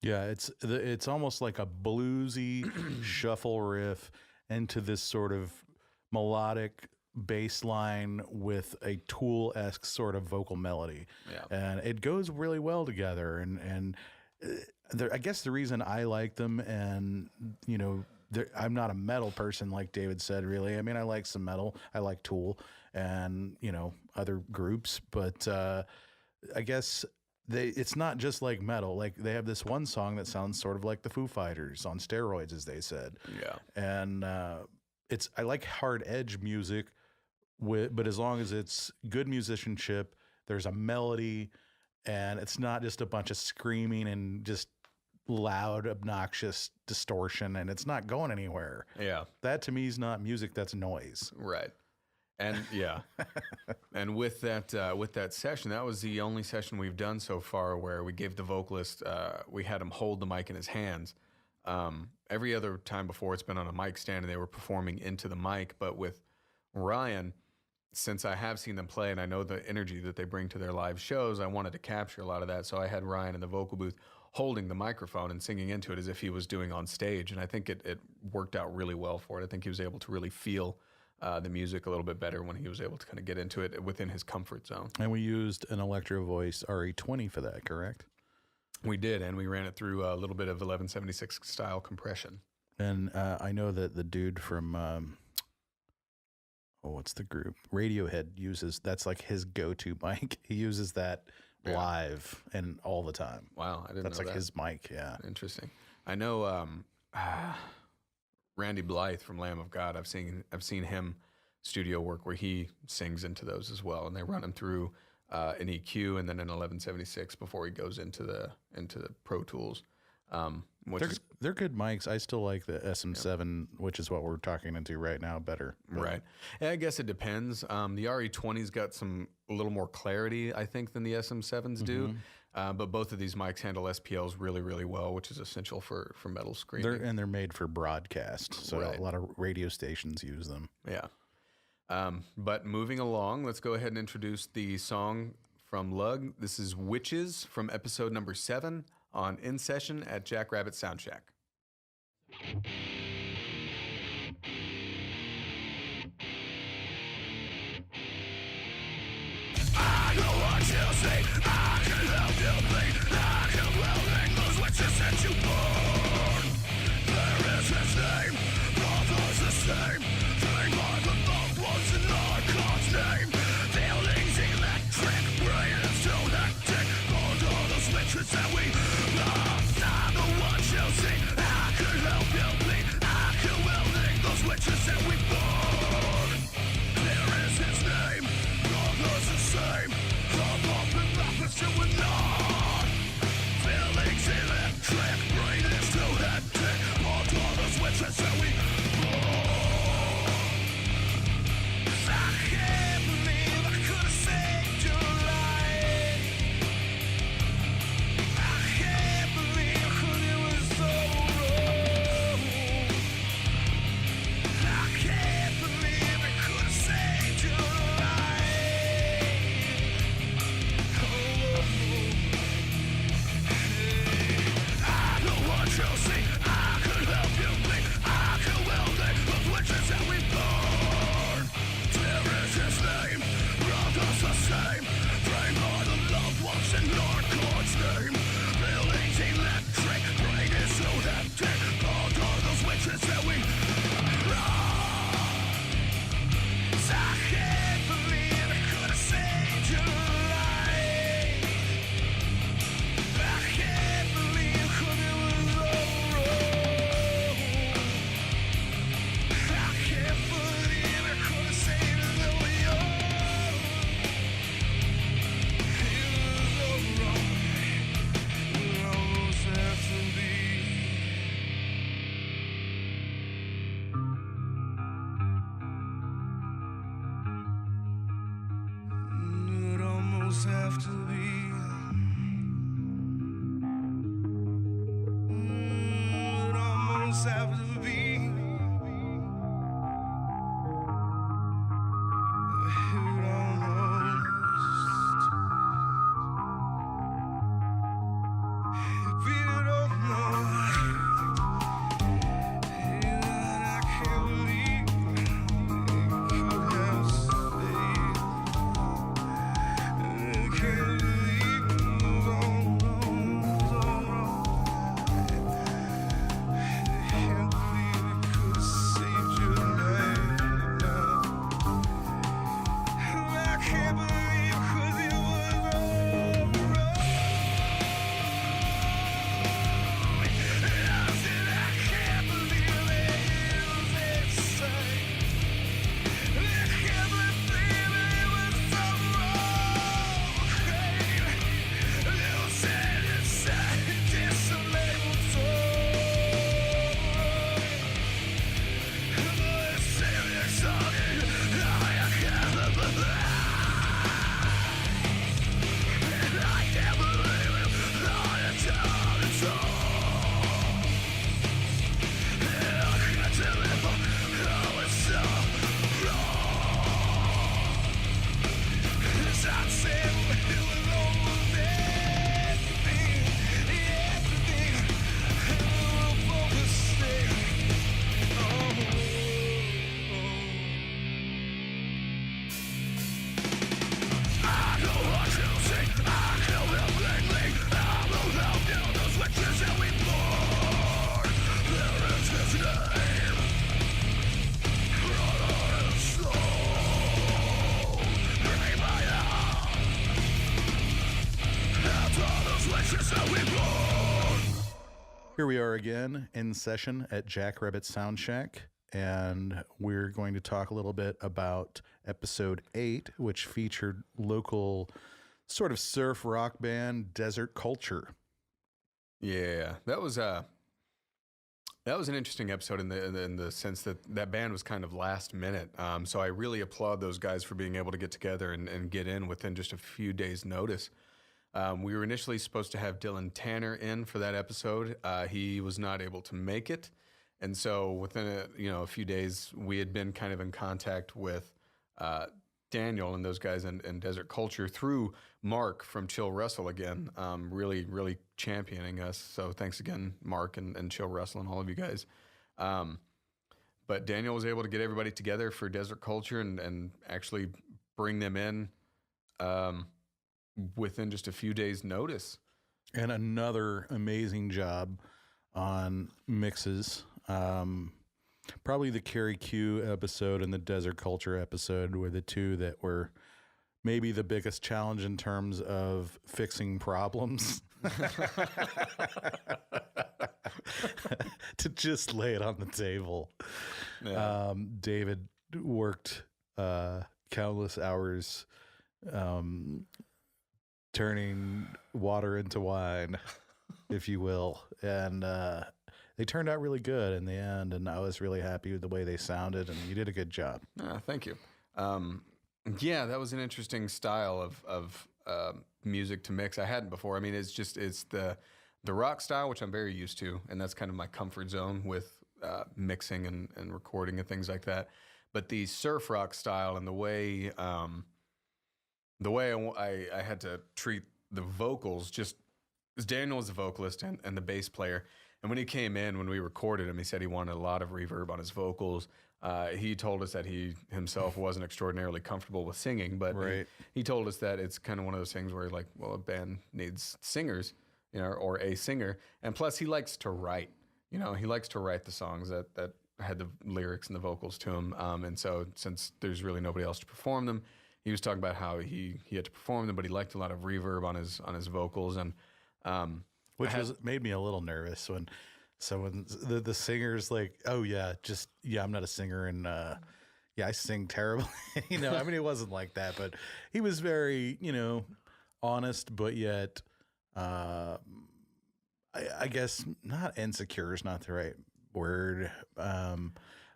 Yeah, it's almost like a bluesy shuffle riff into this sort of melodic bass line with a Tool-esque sort of vocal melody. Yeah. And it goes really well together. And I guess the reason I like them, and, you know, I'm not a metal person like David said, really. I mean, I like some metal. I like Tool and, you know, other groups. But I guess it's not just like metal. Like they have this one song that sounds sort of like the Foo Fighters on steroids, as they said. Yeah. And I like hard edge music, but as long as it's good musicianship, there's a melody, and it's not just a bunch of screaming and just loud, obnoxious distortion, and it's not going anywhere. Yeah. That to me is not music, that's noise. Right. And yeah. And with that session, that was the only session we've done so far where we gave the vocalist, we had him hold the mic in his hands. Every other time before, it's been on a mic stand and they were performing into the mic. But with Ryan, since I have seen them play and I know the energy that they bring to their live shows, I wanted to capture a lot of that. So I had Ryan in the vocal booth holding the microphone and singing into it as if he was doing on stage. And I think it worked out really well for it. I think he was able to really feel the music a little bit better when he was able to kind of get into it within his comfort zone. And we used an Electro Voice RE20 for that, correct? We did, and we ran it through a little bit of 1176 style compression. And I know that the dude from, what's the group? Radiohead uses, that's like his go-to mic. He uses that live and all the time. Wow, I didn't That's know like that. his mic, yeah. Interesting. I know Randy Blythe from Lamb of God. I've seen him studio work where he sings into those as well, and they run him through an EQ and then an 1176 before he goes into the Pro Tools. They're good mics. I still like the SM7, which is what we're talking into right now, better. Right. And I guess it depends. The RE20's got a little more clarity, I think, than the SM7s do. But both of these mics handle SPLs really, really well, which is essential for metal screaming. They're made for broadcast, so a lot of radio stations use them. Yeah. But moving along, let's go ahead and introduce the song from Lug. This is Witches from episode number 7 on In Session at JackRabbit SoundShack. I know what you say. I can help you bleed. I can help those witches that you burn. There is his name, brother's the same. Trained by the loved ones in our God's name. Feelings electric, brain is still hectic. Under those witches that we love. I know what you see. I can help you bleed. Here we are again in session at JackRabbit SoundShack, and we're going to talk a little bit about episode 8, which featured local sort of surf rock band Desert Culture. Yeah, that was an interesting episode in the sense that that band was kind of last minute. So I really applaud those guys for being able to get together and get in within just a few days' notice. We were initially supposed to have Dylan Tanner in for that episode. He was not able to make it, and so within a few days, we had been kind of in contact with Daniel and those guys in Desert Culture through Mark from Chill Wrestle again, really championing us. So thanks again, Mark and Chill Wrestle and all of you guys. But Daniel was able to get everybody together for Desert Culture and actually bring them in within just a few days' notice. And another amazing job on mixes. Probably the Carrie Q episode and the Desert Culture episode were the two that were maybe the biggest challenge in terms of fixing problems. To just lay it on the table. Yeah. David worked countless hours turning water into wine, if you will. And they turned out really good in the end, and I was really happy with the way they sounded, and you did a good job. Thank you. Yeah, that was an interesting style of music to mix. I hadn't before. I mean, it's the rock style, which I'm very used to, and that's kind of my comfort zone with mixing and recording and things like that. But the surf rock style and the way I had to treat the vocals, just as Daniel was the vocalist and the bass player. And when he came in, when we recorded him, he said he wanted a lot of reverb on his vocals. He told us that he himself wasn't extraordinarily comfortable with singing, but Right. he told us that it's kind of one of those things where, like, well, a band needs singers, or a singer. And plus, he likes to write. He likes to write the songs that had the lyrics and the vocals to them. And so since there's really nobody else to perform them, he was talking about how he had to perform them, but he liked a lot of reverb on his vocals, and Which made me a little nervous when someone, the singer's like, oh yeah, I'm not a singer, and I sing terribly. I mean, it wasn't like that, but he was very, honest, but yet, I guess not insecure is not the right word.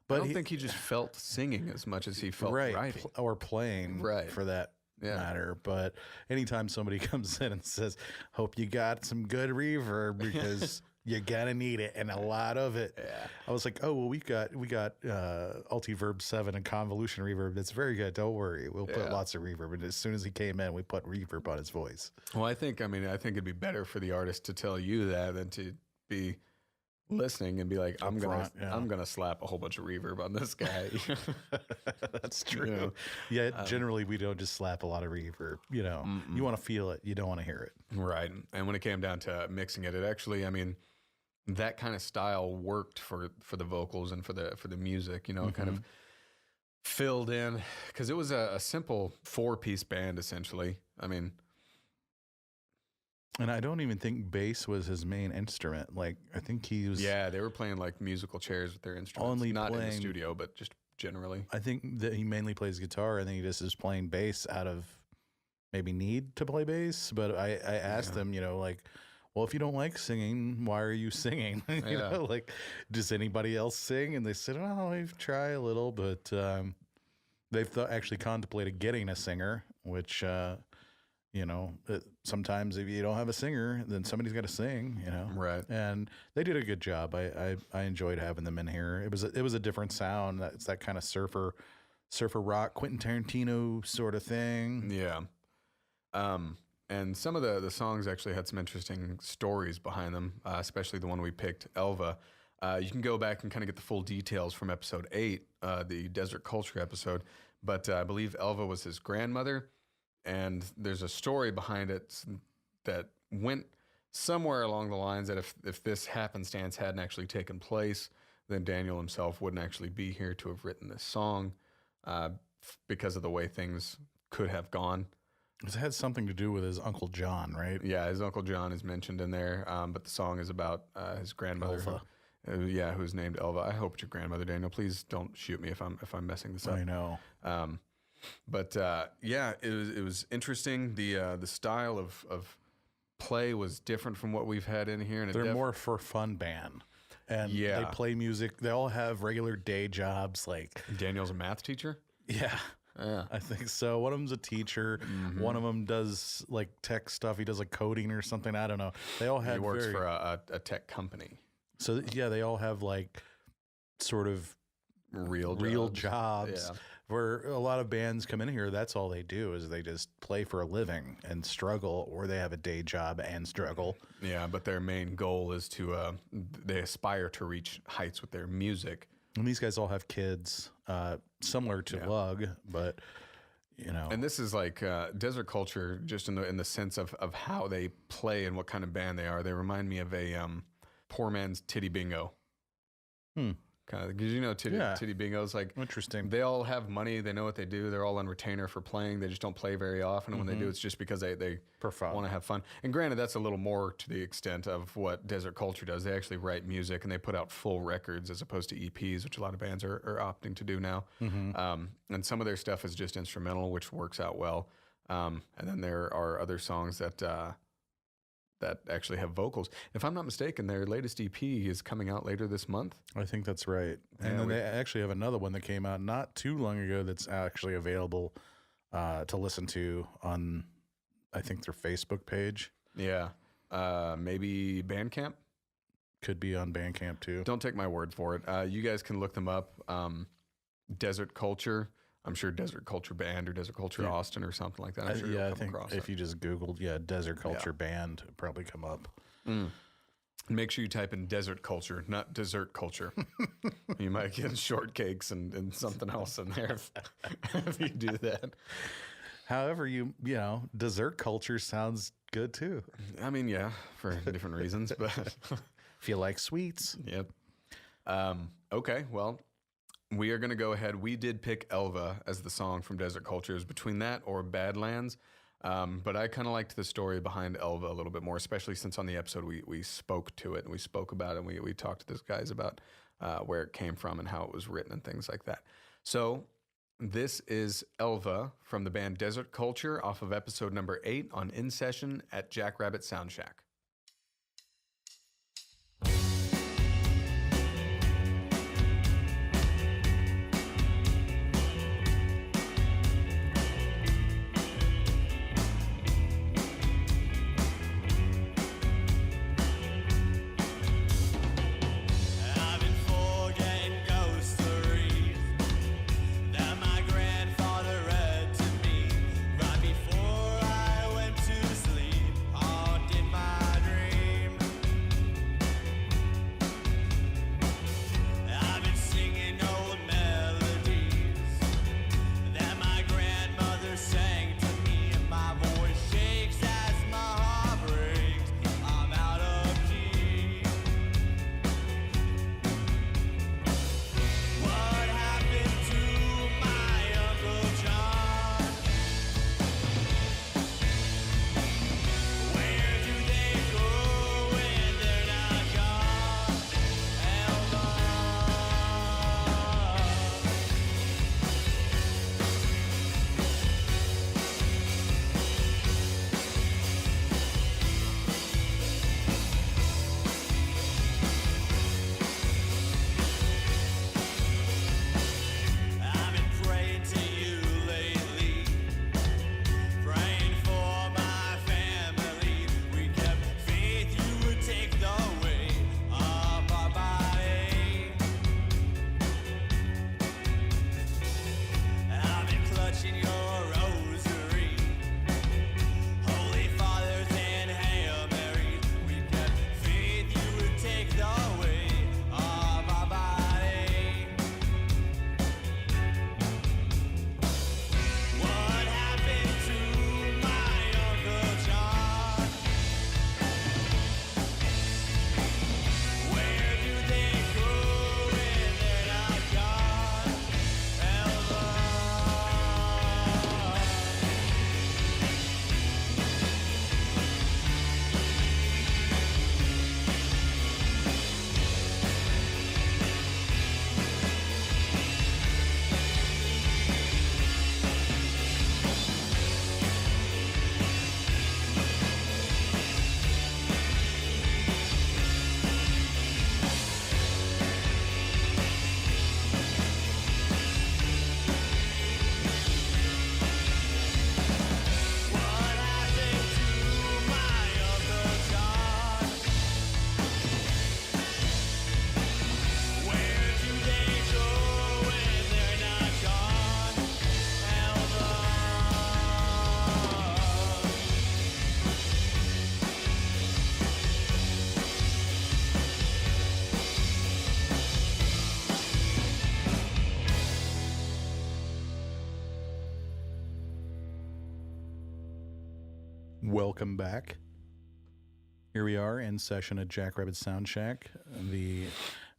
But I don't think he just felt singing as much as he felt writing. Or playing, Right. for that matter. But anytime somebody comes in and says, hope you got some good reverb because you're gonna need it, and a lot of it. Yeah. I was like, oh, well, we got Altiverb 7 and convolution reverb. That's very good. Don't worry. We'll put lots of reverb. And as soon as he came in, we put reverb on his voice. Well, I think it'd be better for the artist to tell you that than to be listening and be like, I'm gonna slap a whole bunch of reverb on this guy. That's true. Yeah, generally we don't just slap a lot of reverb. You want to feel it. You don't want to hear it. Right. And when it came down to mixing it actually, that kind of style worked for the vocals and for the music. Kind of filled in, because it was a simple 4-piece band essentially. And I don't even think bass was his main instrument. Like, I think he was... Yeah, they were playing like musical chairs with their instruments. Only not in the playing- studio, but just generally. I think that he mainly plays guitar. I think he just is playing bass out of maybe need to play bass. But I asked him, well, if you don't like singing, why are you singing? Does anybody else sing? And they said, oh, we've tried a little, but they've actually contemplated getting a singer, which... sometimes if you don't have a singer, then somebody's got to sing, Right. And they did a good job. I enjoyed having them in here. It was a different sound. It's that kind of surfer rock, Quentin Tarantino sort of thing. Yeah. And some of the songs actually had some interesting stories behind them, especially the one we picked, Elva. You can go back and kind of get the full details from episode 8, the Desert Culture episode. But I believe Elva was his grandmother. And there's a story behind it that went somewhere along the lines that if this happenstance hadn't actually taken place, then Daniel himself wouldn't actually be here to have written this song because of the way things could have gone. It had something to do with his Uncle John, right? Yeah, his Uncle John is mentioned in there, but the song is about his grandmother. Who's named Elva. I hope it's your grandmother, Daniel. Please don't shoot me if I'm messing this up. I know. It was interesting. The style of play was different from what we've had in here, and They're more for fun band. And Yeah. they play music. They all have regular day jobs. Like, Daniel's a math teacher. yeah, I think so. One of them's a teacher. One of them does like tech stuff. He does like coding or something. I don't know. They all have He works for a tech company. So yeah, they all have like sort of real jobs. Yeah. Where a lot of bands come in here, that's all they do is they just play for a living and struggle, or they have a day job and struggle. Yeah, but their main goal is to they aspire to reach heights with their music. And these guys all have kids, similar to Lug, but you know. And this is like Desert Culture, just in the sense of how they play and what kind of band they are. They remind me of a poor man's Titty Bingo. Kind of, because Titty Bingo is like Interesting. They all have money. They know what they do. They're all on retainer for playing. They just don't play very often. And when they do, it's just because they want to have fun. And granted, that's a little more to the extent of what Desert Culture does. They actually write music and they put out full records as opposed to EPs, which a lot of bands are opting to do now. And some of their stuff is just instrumental, which works out well. And then there are other songs that actually have vocals. If I'm not mistaken, their latest EP is coming out later this month. I think that's right. And then they actually have another one that came out not too long ago that's actually available to listen to on, I think, their Facebook page. Yeah. Maybe Bandcamp? Could be on Bandcamp too. Don't take my word for it. You guys can look them up. Desert Culture. I'm sure Desert Culture Band or Desert Culture Austin or something like that. I'm sure I think if you just Googled, Desert Culture Band, it'd probably come up. Make sure you type in Desert Culture, not Dessert Culture. You might get shortcakes and something else in there if you do that. However, Dessert Culture sounds good too. I mean, yeah, for different reasons, but if you like sweets. Yep. Okay, well, we are going to go ahead. We did pick Elva as the song from Desert Culture. It was between that or Badlands. But I kind of liked the story behind Elva a little bit more, especially since on the episode we spoke to it and we spoke about it and we talked to those guys about where it came from and how it was written and things like that. So this is Elva from the band Desert Culture off of episode number 8 on In Session at JackRabbit SoundShack. I've been forgetting ghost stories that my grandfather read to me right before I went to sleep. Haunted my Welcome back. Here we are in session at JackRabbit SoundShack. The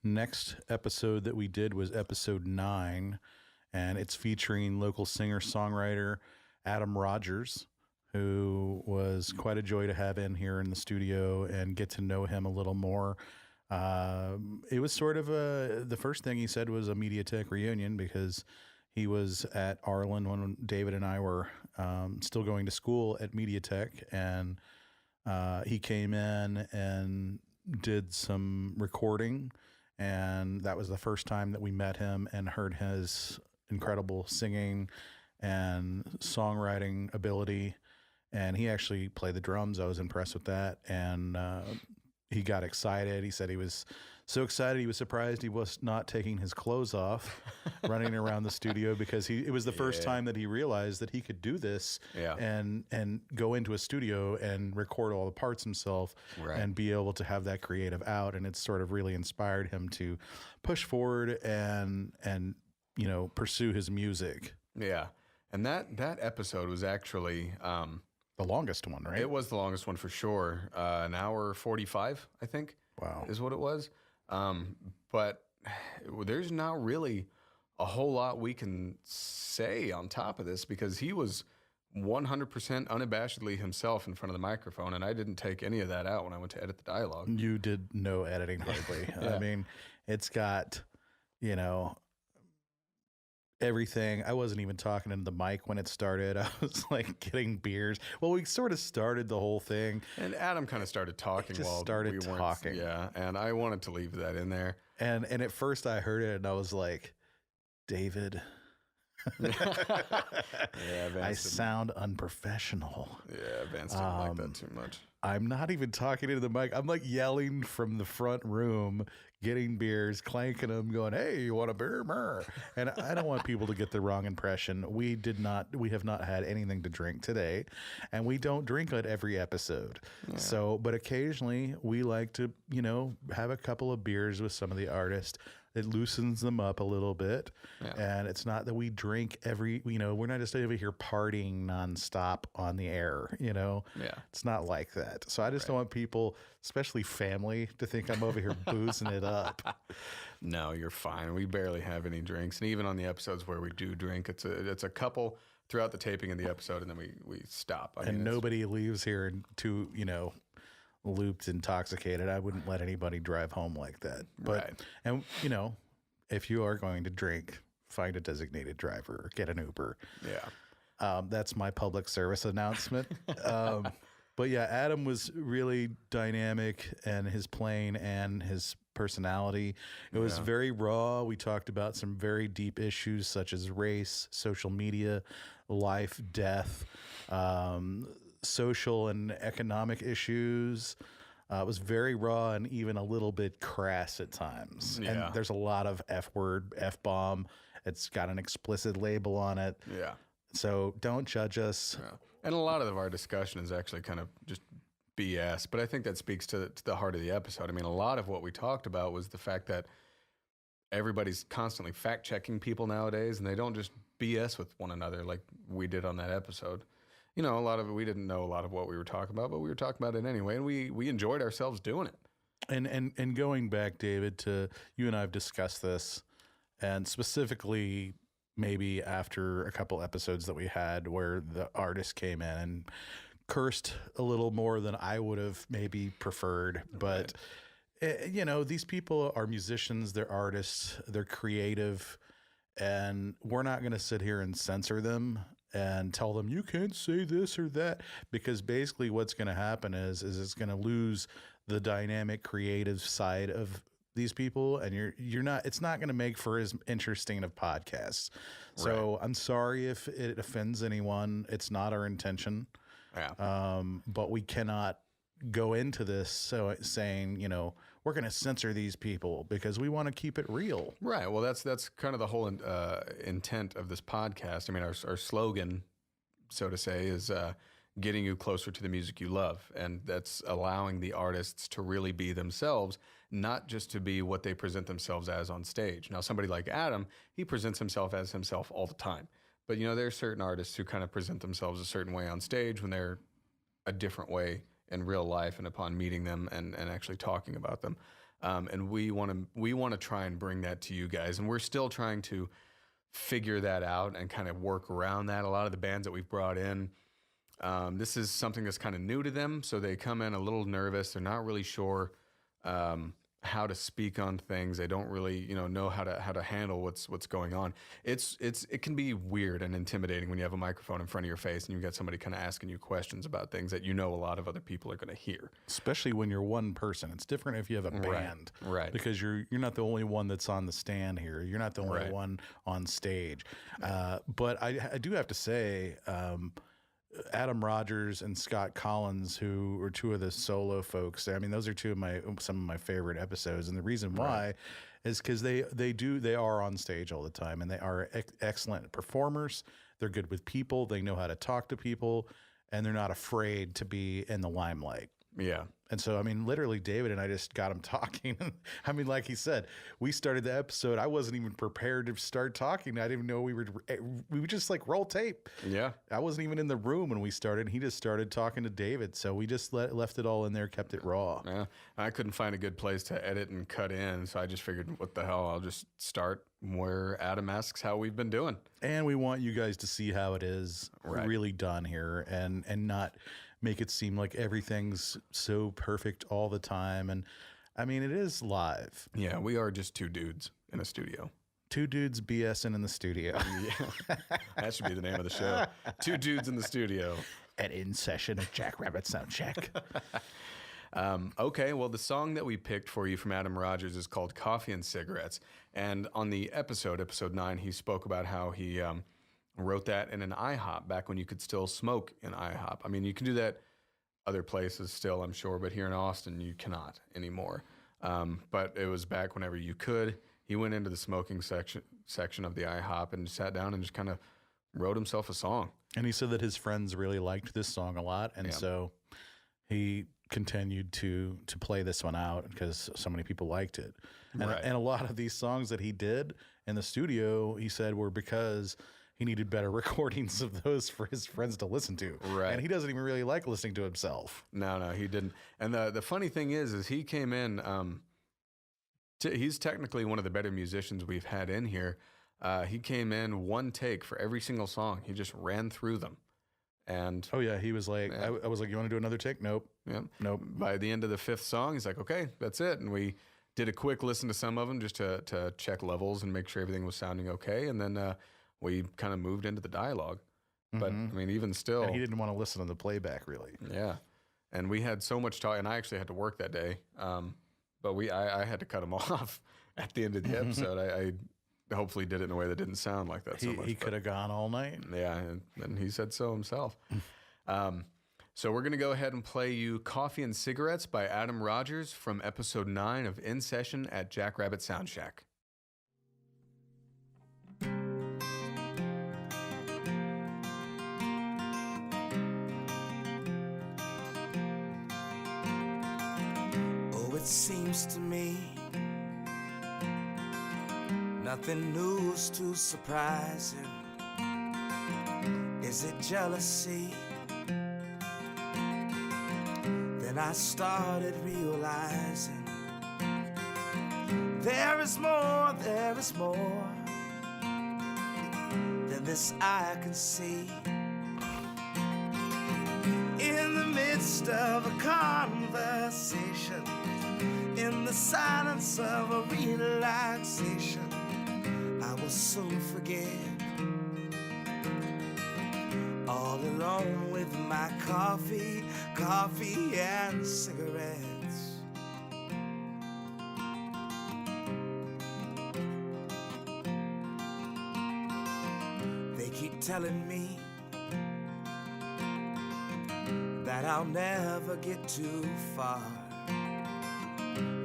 next episode that we did was episode 9, and it's featuring local singer-songwriter Adam Rogers, who was quite a joy to have in here in the studio and get to know him a little more. It was sort of the first thing he said was a Mediatek reunion, because he was at Arlen when David and I were still going to school at Mediatek, and he came in and did some recording, and that was the first time that we met him and heard his incredible singing and songwriting ability. And he actually played the drums. I was impressed with that. And he got excited. He said he was so excited he was surprised he was not taking his clothes off running around the studio, because it was the first time that he realized that he could do this and go into a studio and record all the parts himself and be able to have that creative out. And it's sort of really inspired him to push forward and you know, pursue his music. Yeah. And that episode was actually The longest one, right? It was the longest one for sure. An hour 45, I think. Wow. Is what it was. But there's not really a whole lot we can say on top of this, because he was 100% unabashedly himself in front of the microphone, and I didn't take any of that out when I went to edit the dialogue. You did no editing hardly. I mean, it's got, you know, everything. I wasn't even talking into the mic when it started. I was like getting beers. Well, we sort of started the whole thing. And Adam kind of started talking while we weren't talking. Yeah, and I wanted to leave that in there. And at first I heard it and I was like, David, I sound unprofessional. Yeah, Vance didn't like that too much. I'm not even talking into the mic. I'm like yelling from the front room, getting beers, clanking them, going, "Hey, you want a beer?" And I don't want people to get the wrong impression. We have not had anything to drink today, and we don't drink at every episode. Yeah. So, but occasionally we like to, you know, have a couple of beers with some of the artists. It loosens them up a little bit. Yeah. And it's not that we drink we're not just over here partying nonstop on the air, you know? Yeah. It's not like that. So I just don't want people, especially family, to think I'm over here boozing it up. No, you're fine. We barely have any drinks. And even on the episodes where we do drink, it's a couple throughout the taping of the episode, and then we stop. I mean, nobody leaves here too, you know, looped, intoxicated. I wouldn't let anybody drive home like that. But and you know, if you are going to drink, find a designated driver or get an Uber. Yeah. That's my public service announcement. But yeah, Adam was really dynamic, and his playing and his personality. It was very raw. We talked about some very deep issues such as race, social media, life, death, social and economic issues. It was very raw and even a little bit crass at times. Yeah. And there's a lot of F-word, F-bomb. It's got an explicit label on it. Yeah. So don't judge us. Yeah. And a lot of our discussion is actually kind of just BS, but I think that speaks to the heart of the episode. I mean, a lot of what we talked about was the fact that everybody's constantly fact-checking people nowadays, and they don't just BS with one another like we did on that episode. You know, a lot of it, we didn't know a lot of what we were talking about, but we were talking about it anyway, and we enjoyed ourselves doing it. And going back, David, to you and I have discussed this, and specifically maybe after a couple episodes that we had where the artist came in and cursed a little more than I would have maybe preferred. But, you know, these people are musicians, they're artists, they're creative, and we're not going to sit here and censor them and tell them you can't say this or that, because basically what's going to happen is it's going to lose the dynamic creative side of these people, and you're not, it's not going to make for as interesting of podcasts. So I'm sorry if it offends anyone. It's not our intention. Yeah. But we cannot go into this saying, you know, we're going to censor these people because we want to keep it real. Right. Well, that's kind of the whole intent of this podcast. I mean, our slogan, so to say, is getting you closer to the music you love. And that's allowing the artists to really be themselves, not just to be what they present themselves as on stage. Now, somebody like Adam, he presents himself as himself all the time. But, you know, there are certain artists who kind of present themselves a certain way on stage when they're a different way in real life and upon meeting them and actually talking about them. And we want to try and bring that to you guys. And we're still trying to figure that out and kind of work around that. A lot of the bands that we've brought in, this is something that's kind of new to them. So they come in a little nervous. They're not really sure how to speak on things. They don't really, know how to handle what's going on. It can be weird and intimidating when you have a microphone in front of your face and you've got somebody kind of asking you questions about things that a lot of other people are going to hear. Especially when you're one person. It's different if you have a band, right? Because you're not the only one that's on the stand here. You're not the only one on stage. But I do have to say, Adam Rogers and Scott Collins, who are two of the solo folks. I mean, those are some of my favorite episodes, and the reason why is because they are on stage all the time, and they are excellent performers. They're good with people. They know how to talk to people, and they're not afraid to be in the limelight. Yeah. And so, I mean, literally, David and I just got him talking. I mean, like he said, we started the episode. I wasn't even prepared to start talking. I didn't even know we would just like roll tape. Yeah. I wasn't even in the room when we started. He just started talking to David. So we just left it all in there, kept it raw. Yeah. I couldn't find a good place to edit and cut in. So I just figured, what the hell? I'll just start where Adam asks how we've been doing. And we want you guys to see how it is really done here and not make it seem like everything's so perfect all the time. And I mean, it is live. Yeah, we are just two dudes in a studio. Two dudes BSing in the studio. Yeah, that should be the name of the show. Two dudes in the studio. An in session of JackRabbit SoundShack. Okay, well, the song that we picked for you from Adam Rogers is called Coffee and Cigarettes. And on the episode 9, he spoke about how he wrote that in an IHOP back when you could still smoke in IHOP. I mean, you can do that other places still, I'm sure, but here in Austin, you cannot anymore. But it was back whenever you could. He went into the smoking section of the IHOP and sat down and just kind of wrote himself a song. And he said that his friends really liked this song a lot. And so he continued to play this one out because so many people liked it. And a lot of these songs that he did in the studio, he said, were because he needed better recordings of those for his friends to listen to. Right. And he doesn't even really like listening to himself. No, he didn't. And the funny thing is he came in, he's technically one of the better musicians we've had in here. He came in one take for every single song. He just ran through them. And oh yeah, he was like, I was like, you want to do another take? Nope. Yeah. Nope. By the end of the 5th song, he's like, okay, that's it. And we did a quick listen to some of them just to check levels and make sure everything was sounding okay. And then we kind of moved into the dialogue. But I mean, even still, and he didn't want to listen to the playback really. Yeah. And we had so much talk, and I actually had to work that day. But I had to cut him off at the end of the episode. I hopefully did it in a way that didn't sound like that so much. He could have gone all night. Yeah, and he said so himself. So we're going to go ahead and play you Coffee and Cigarettes by Adam Rogers from episode 9 of In Session at JackRabbit SoundShack. Oh, it seems to me nothing new's too surprising. Is it jealousy? Then I started realizing there is more than this eye can see. In the midst of a conversation, in the silence of a relaxation, I will soon forget. All alone with my coffee and cigarettes. They keep telling me that I'll never get too far.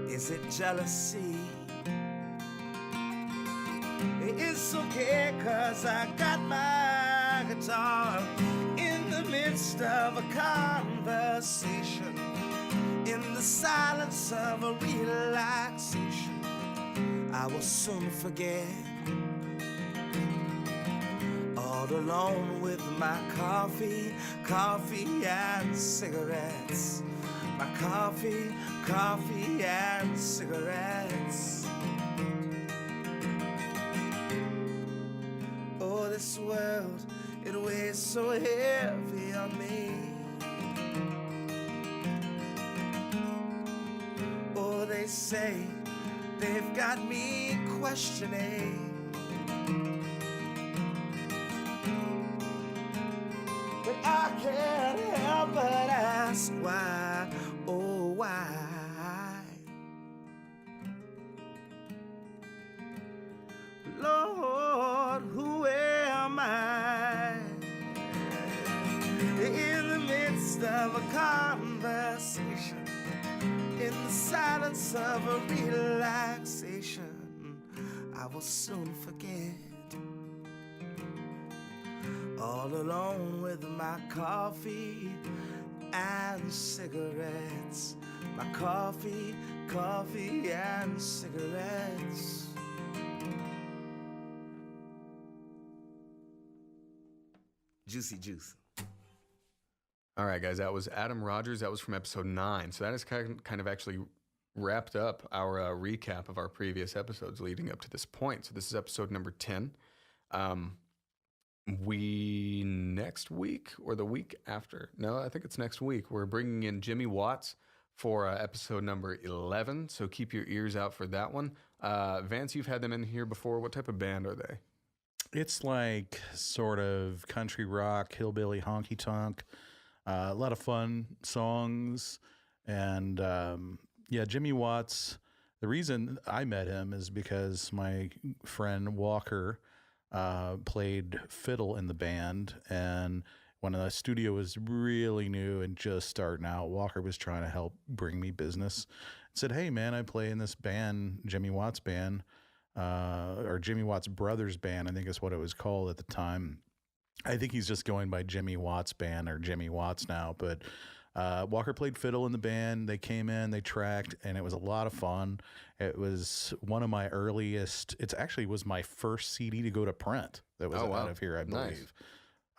Is it jealousy? It's okay, 'cause I got my guitar. In the midst of a conversation, in the silence of a relaxation, I will soon forget. All alone with my coffee, coffee and cigarettes. My coffee, coffee and cigarettes. Oh, this world, it weighs so heavy on me. Oh, they say they've got me questioning. But I can't help but ask why, oh why. Lord, who am I? In the midst of a conversation, in the silence of a relaxation, I will soon forget. All alone with my coffee and cigarettes. My coffee, coffee and cigarettes. Juicy juice. All right, guys, that was Adam Rogers. That was from episode 9. So that is kind of actually wrapped up our recap of our previous episodes leading up to this point. So this is episode number 10. We next week or the week after? No, I think it's next week. We're bringing in Jimmy Watts for episode number 11. So keep your ears out for that one. Vance, you've had them in here before. What type of band are they? It's like sort of country rock, hillbilly, honky tonk. A lot of fun songs. And yeah, Jimmy Watts. The reason I met him is because my friend Walker played fiddle in the band, and when the studio was really new and just starting out, Walker was trying to help bring me business. Said, "Hey man, I play in this band, Jimmy Watts band, or Jimmy Watts Brothers band, I think is what it was called at the time. I think he's just going by Jimmy Watts band or Jimmy Watts now, but Walker played fiddle in the band. They came in, they tracked, and it was a lot of fun. It was one of my earliest. It actually was my first CD to go to print that was out of here, I believe.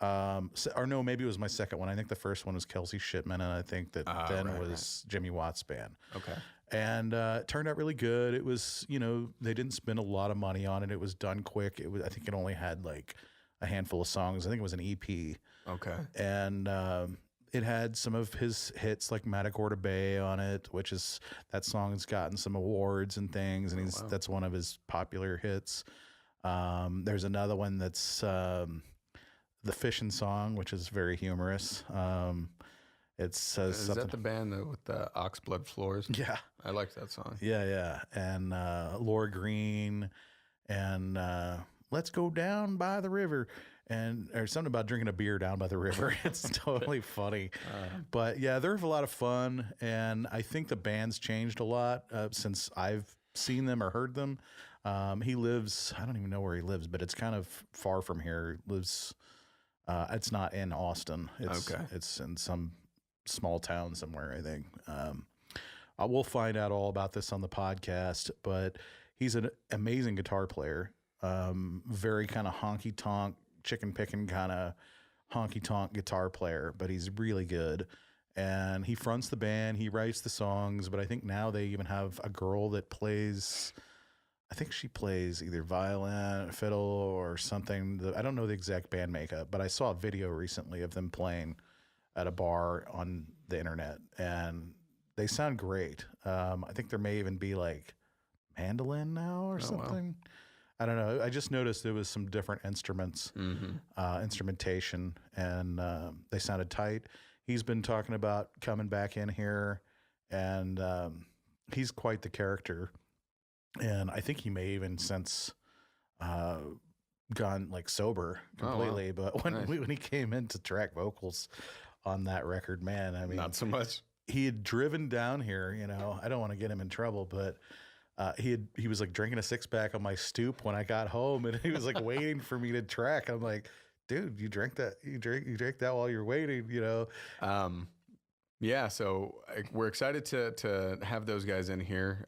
Nice. Or no, maybe it was my second one. I think the first one was Kelsey Shipman, and I think that then was Jimmy Watts band. Okay. And it turned out really good. It was, they didn't spend a lot of money on it. It was done quick. It was, I think it only had like a handful of songs. I think it was an EP. Okay. And it had some of his hits like Matagorda Bay on it, which is, that song's gotten some awards and things, and that's one of his popular hits. There's another one that's the Fishing Song, which is very humorous. It says is that the band with the Oxblood Floors? Yeah. I like that song. Yeah. And Laura Green and Let's Go Down by the River. And or something about drinking a beer down by the river. It's totally funny. But yeah, they're a lot of fun. And I think the band's changed a lot since I've seen them or heard them. He lives, I don't even know where he lives, but it's kind of far from here. He lives, it's not in Austin. It's in some small town somewhere, I think. We'll find out all about this on the podcast, but he's an amazing guitar player. Very kind of honky tonk, chicken picking kind of honky tonk guitar player, but he's really good. And he fronts the band, he writes the songs, but I think now they even have a girl that plays, I think she plays either violin, fiddle, or something. I don't know the exact band makeup, but I saw a video recently of them playing at a bar on the internet, and they sound great. I think there may even be like mandolin now or something. Wow. I don't know. I just noticed there was some different instruments, instrumentation, and they sounded tight. He's been talking about coming back in here, and he's quite the character. And I think he may even since gone like sober completely. Oh, wow. But when he came in to track vocals on that record, man, I mean, not so much. He had driven down here. I don't want to get him in trouble, but. He was like drinking a 6-pack on my stoop when I got home, and he was like waiting for me to track. I'm like, dude, you drank that? You drank that while you're waiting, Yeah, so we're excited to have those guys in here.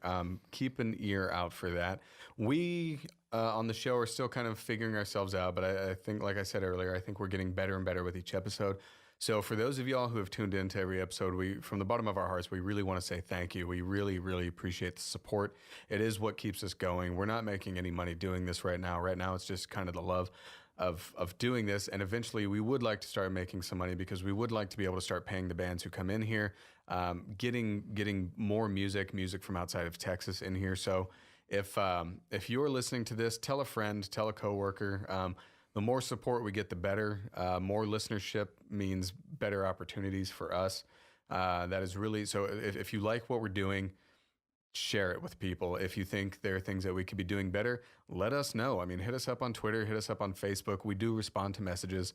Keep an ear out for that. We on the show are still kind of figuring ourselves out, but I think, like I said earlier, I think we're getting better and better with each episode. So for those of y'all who have tuned into every episode, from the bottom of our hearts, we really want to say thank you. We really, really appreciate the support. It is what keeps us going. We're not making any money doing this right now. Right now, it's just kind of the love of doing this. And eventually, we would like to start making some money because we would like to be able to start paying the bands who come in here, getting more music from outside of Texas in here. So if you're listening to this, tell a friend, tell a coworker. The more support we get, the better. More listenership means better opportunities for us. That is really, so if you like what we're doing, share it with people. If you think there are things that we could be doing better, let us know. I mean, hit us up on Twitter, hit us up on Facebook. We do respond to messages.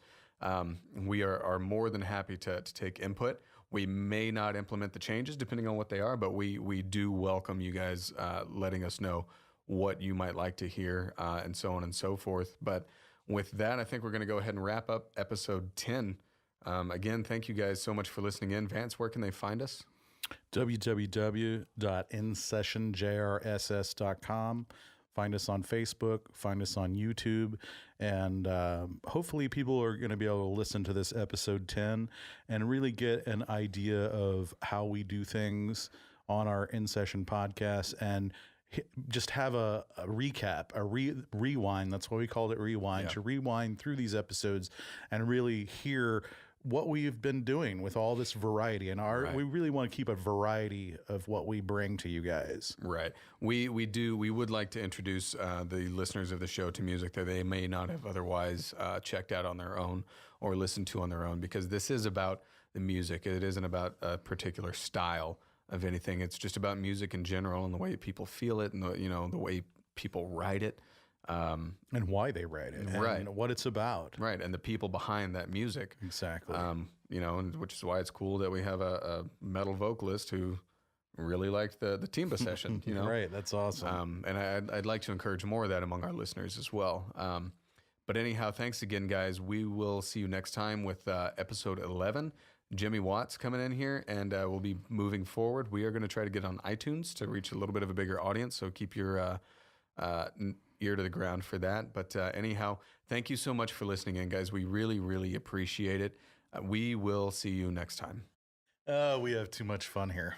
We are more than happy to take input. We may not implement the changes depending on what they are, but we do welcome you guys letting us know what you might like to hear and so on and so forth. But with that, I think we're going to go ahead and wrap up episode 10. Again, thank you guys so much for listening in. Vance, where can they find us? www.insessionjrss.com. Find us on Facebook, find us on YouTube, and hopefully people are going to be able to listen to this episode 10 and really get an idea of how we do things on our In-Session podcast and just have a recap, rewind. That's why we called it rewind, to rewind through these episodes and really hear what we've been doing with all this variety. And we really want to keep a variety of what we bring to you guys. Right. We would like to introduce the listeners of the show to music that they may not have otherwise checked out on their own or listened to on their own, because this is about the music. It isn't about a particular style of anything. It's just about music in general and the way people feel it and the way people write it. And why they write it. And what it's about. Right. And the people behind that music. Exactly. And which is why it's cool that we have a metal vocalist who really liked the Timba session, Right. That's awesome. And I'd like to encourage more of that among our listeners as well. But anyhow, thanks again, guys. We will see you next time with episode 11. Jimmy Watts coming in here, and we'll be moving forward. We are going to try to get on iTunes to reach a little bit of a bigger audience, so keep your ear to the ground for that. But anyhow, thank you so much for listening in, guys. We really, really appreciate it. We will see you next time. We have too much fun here.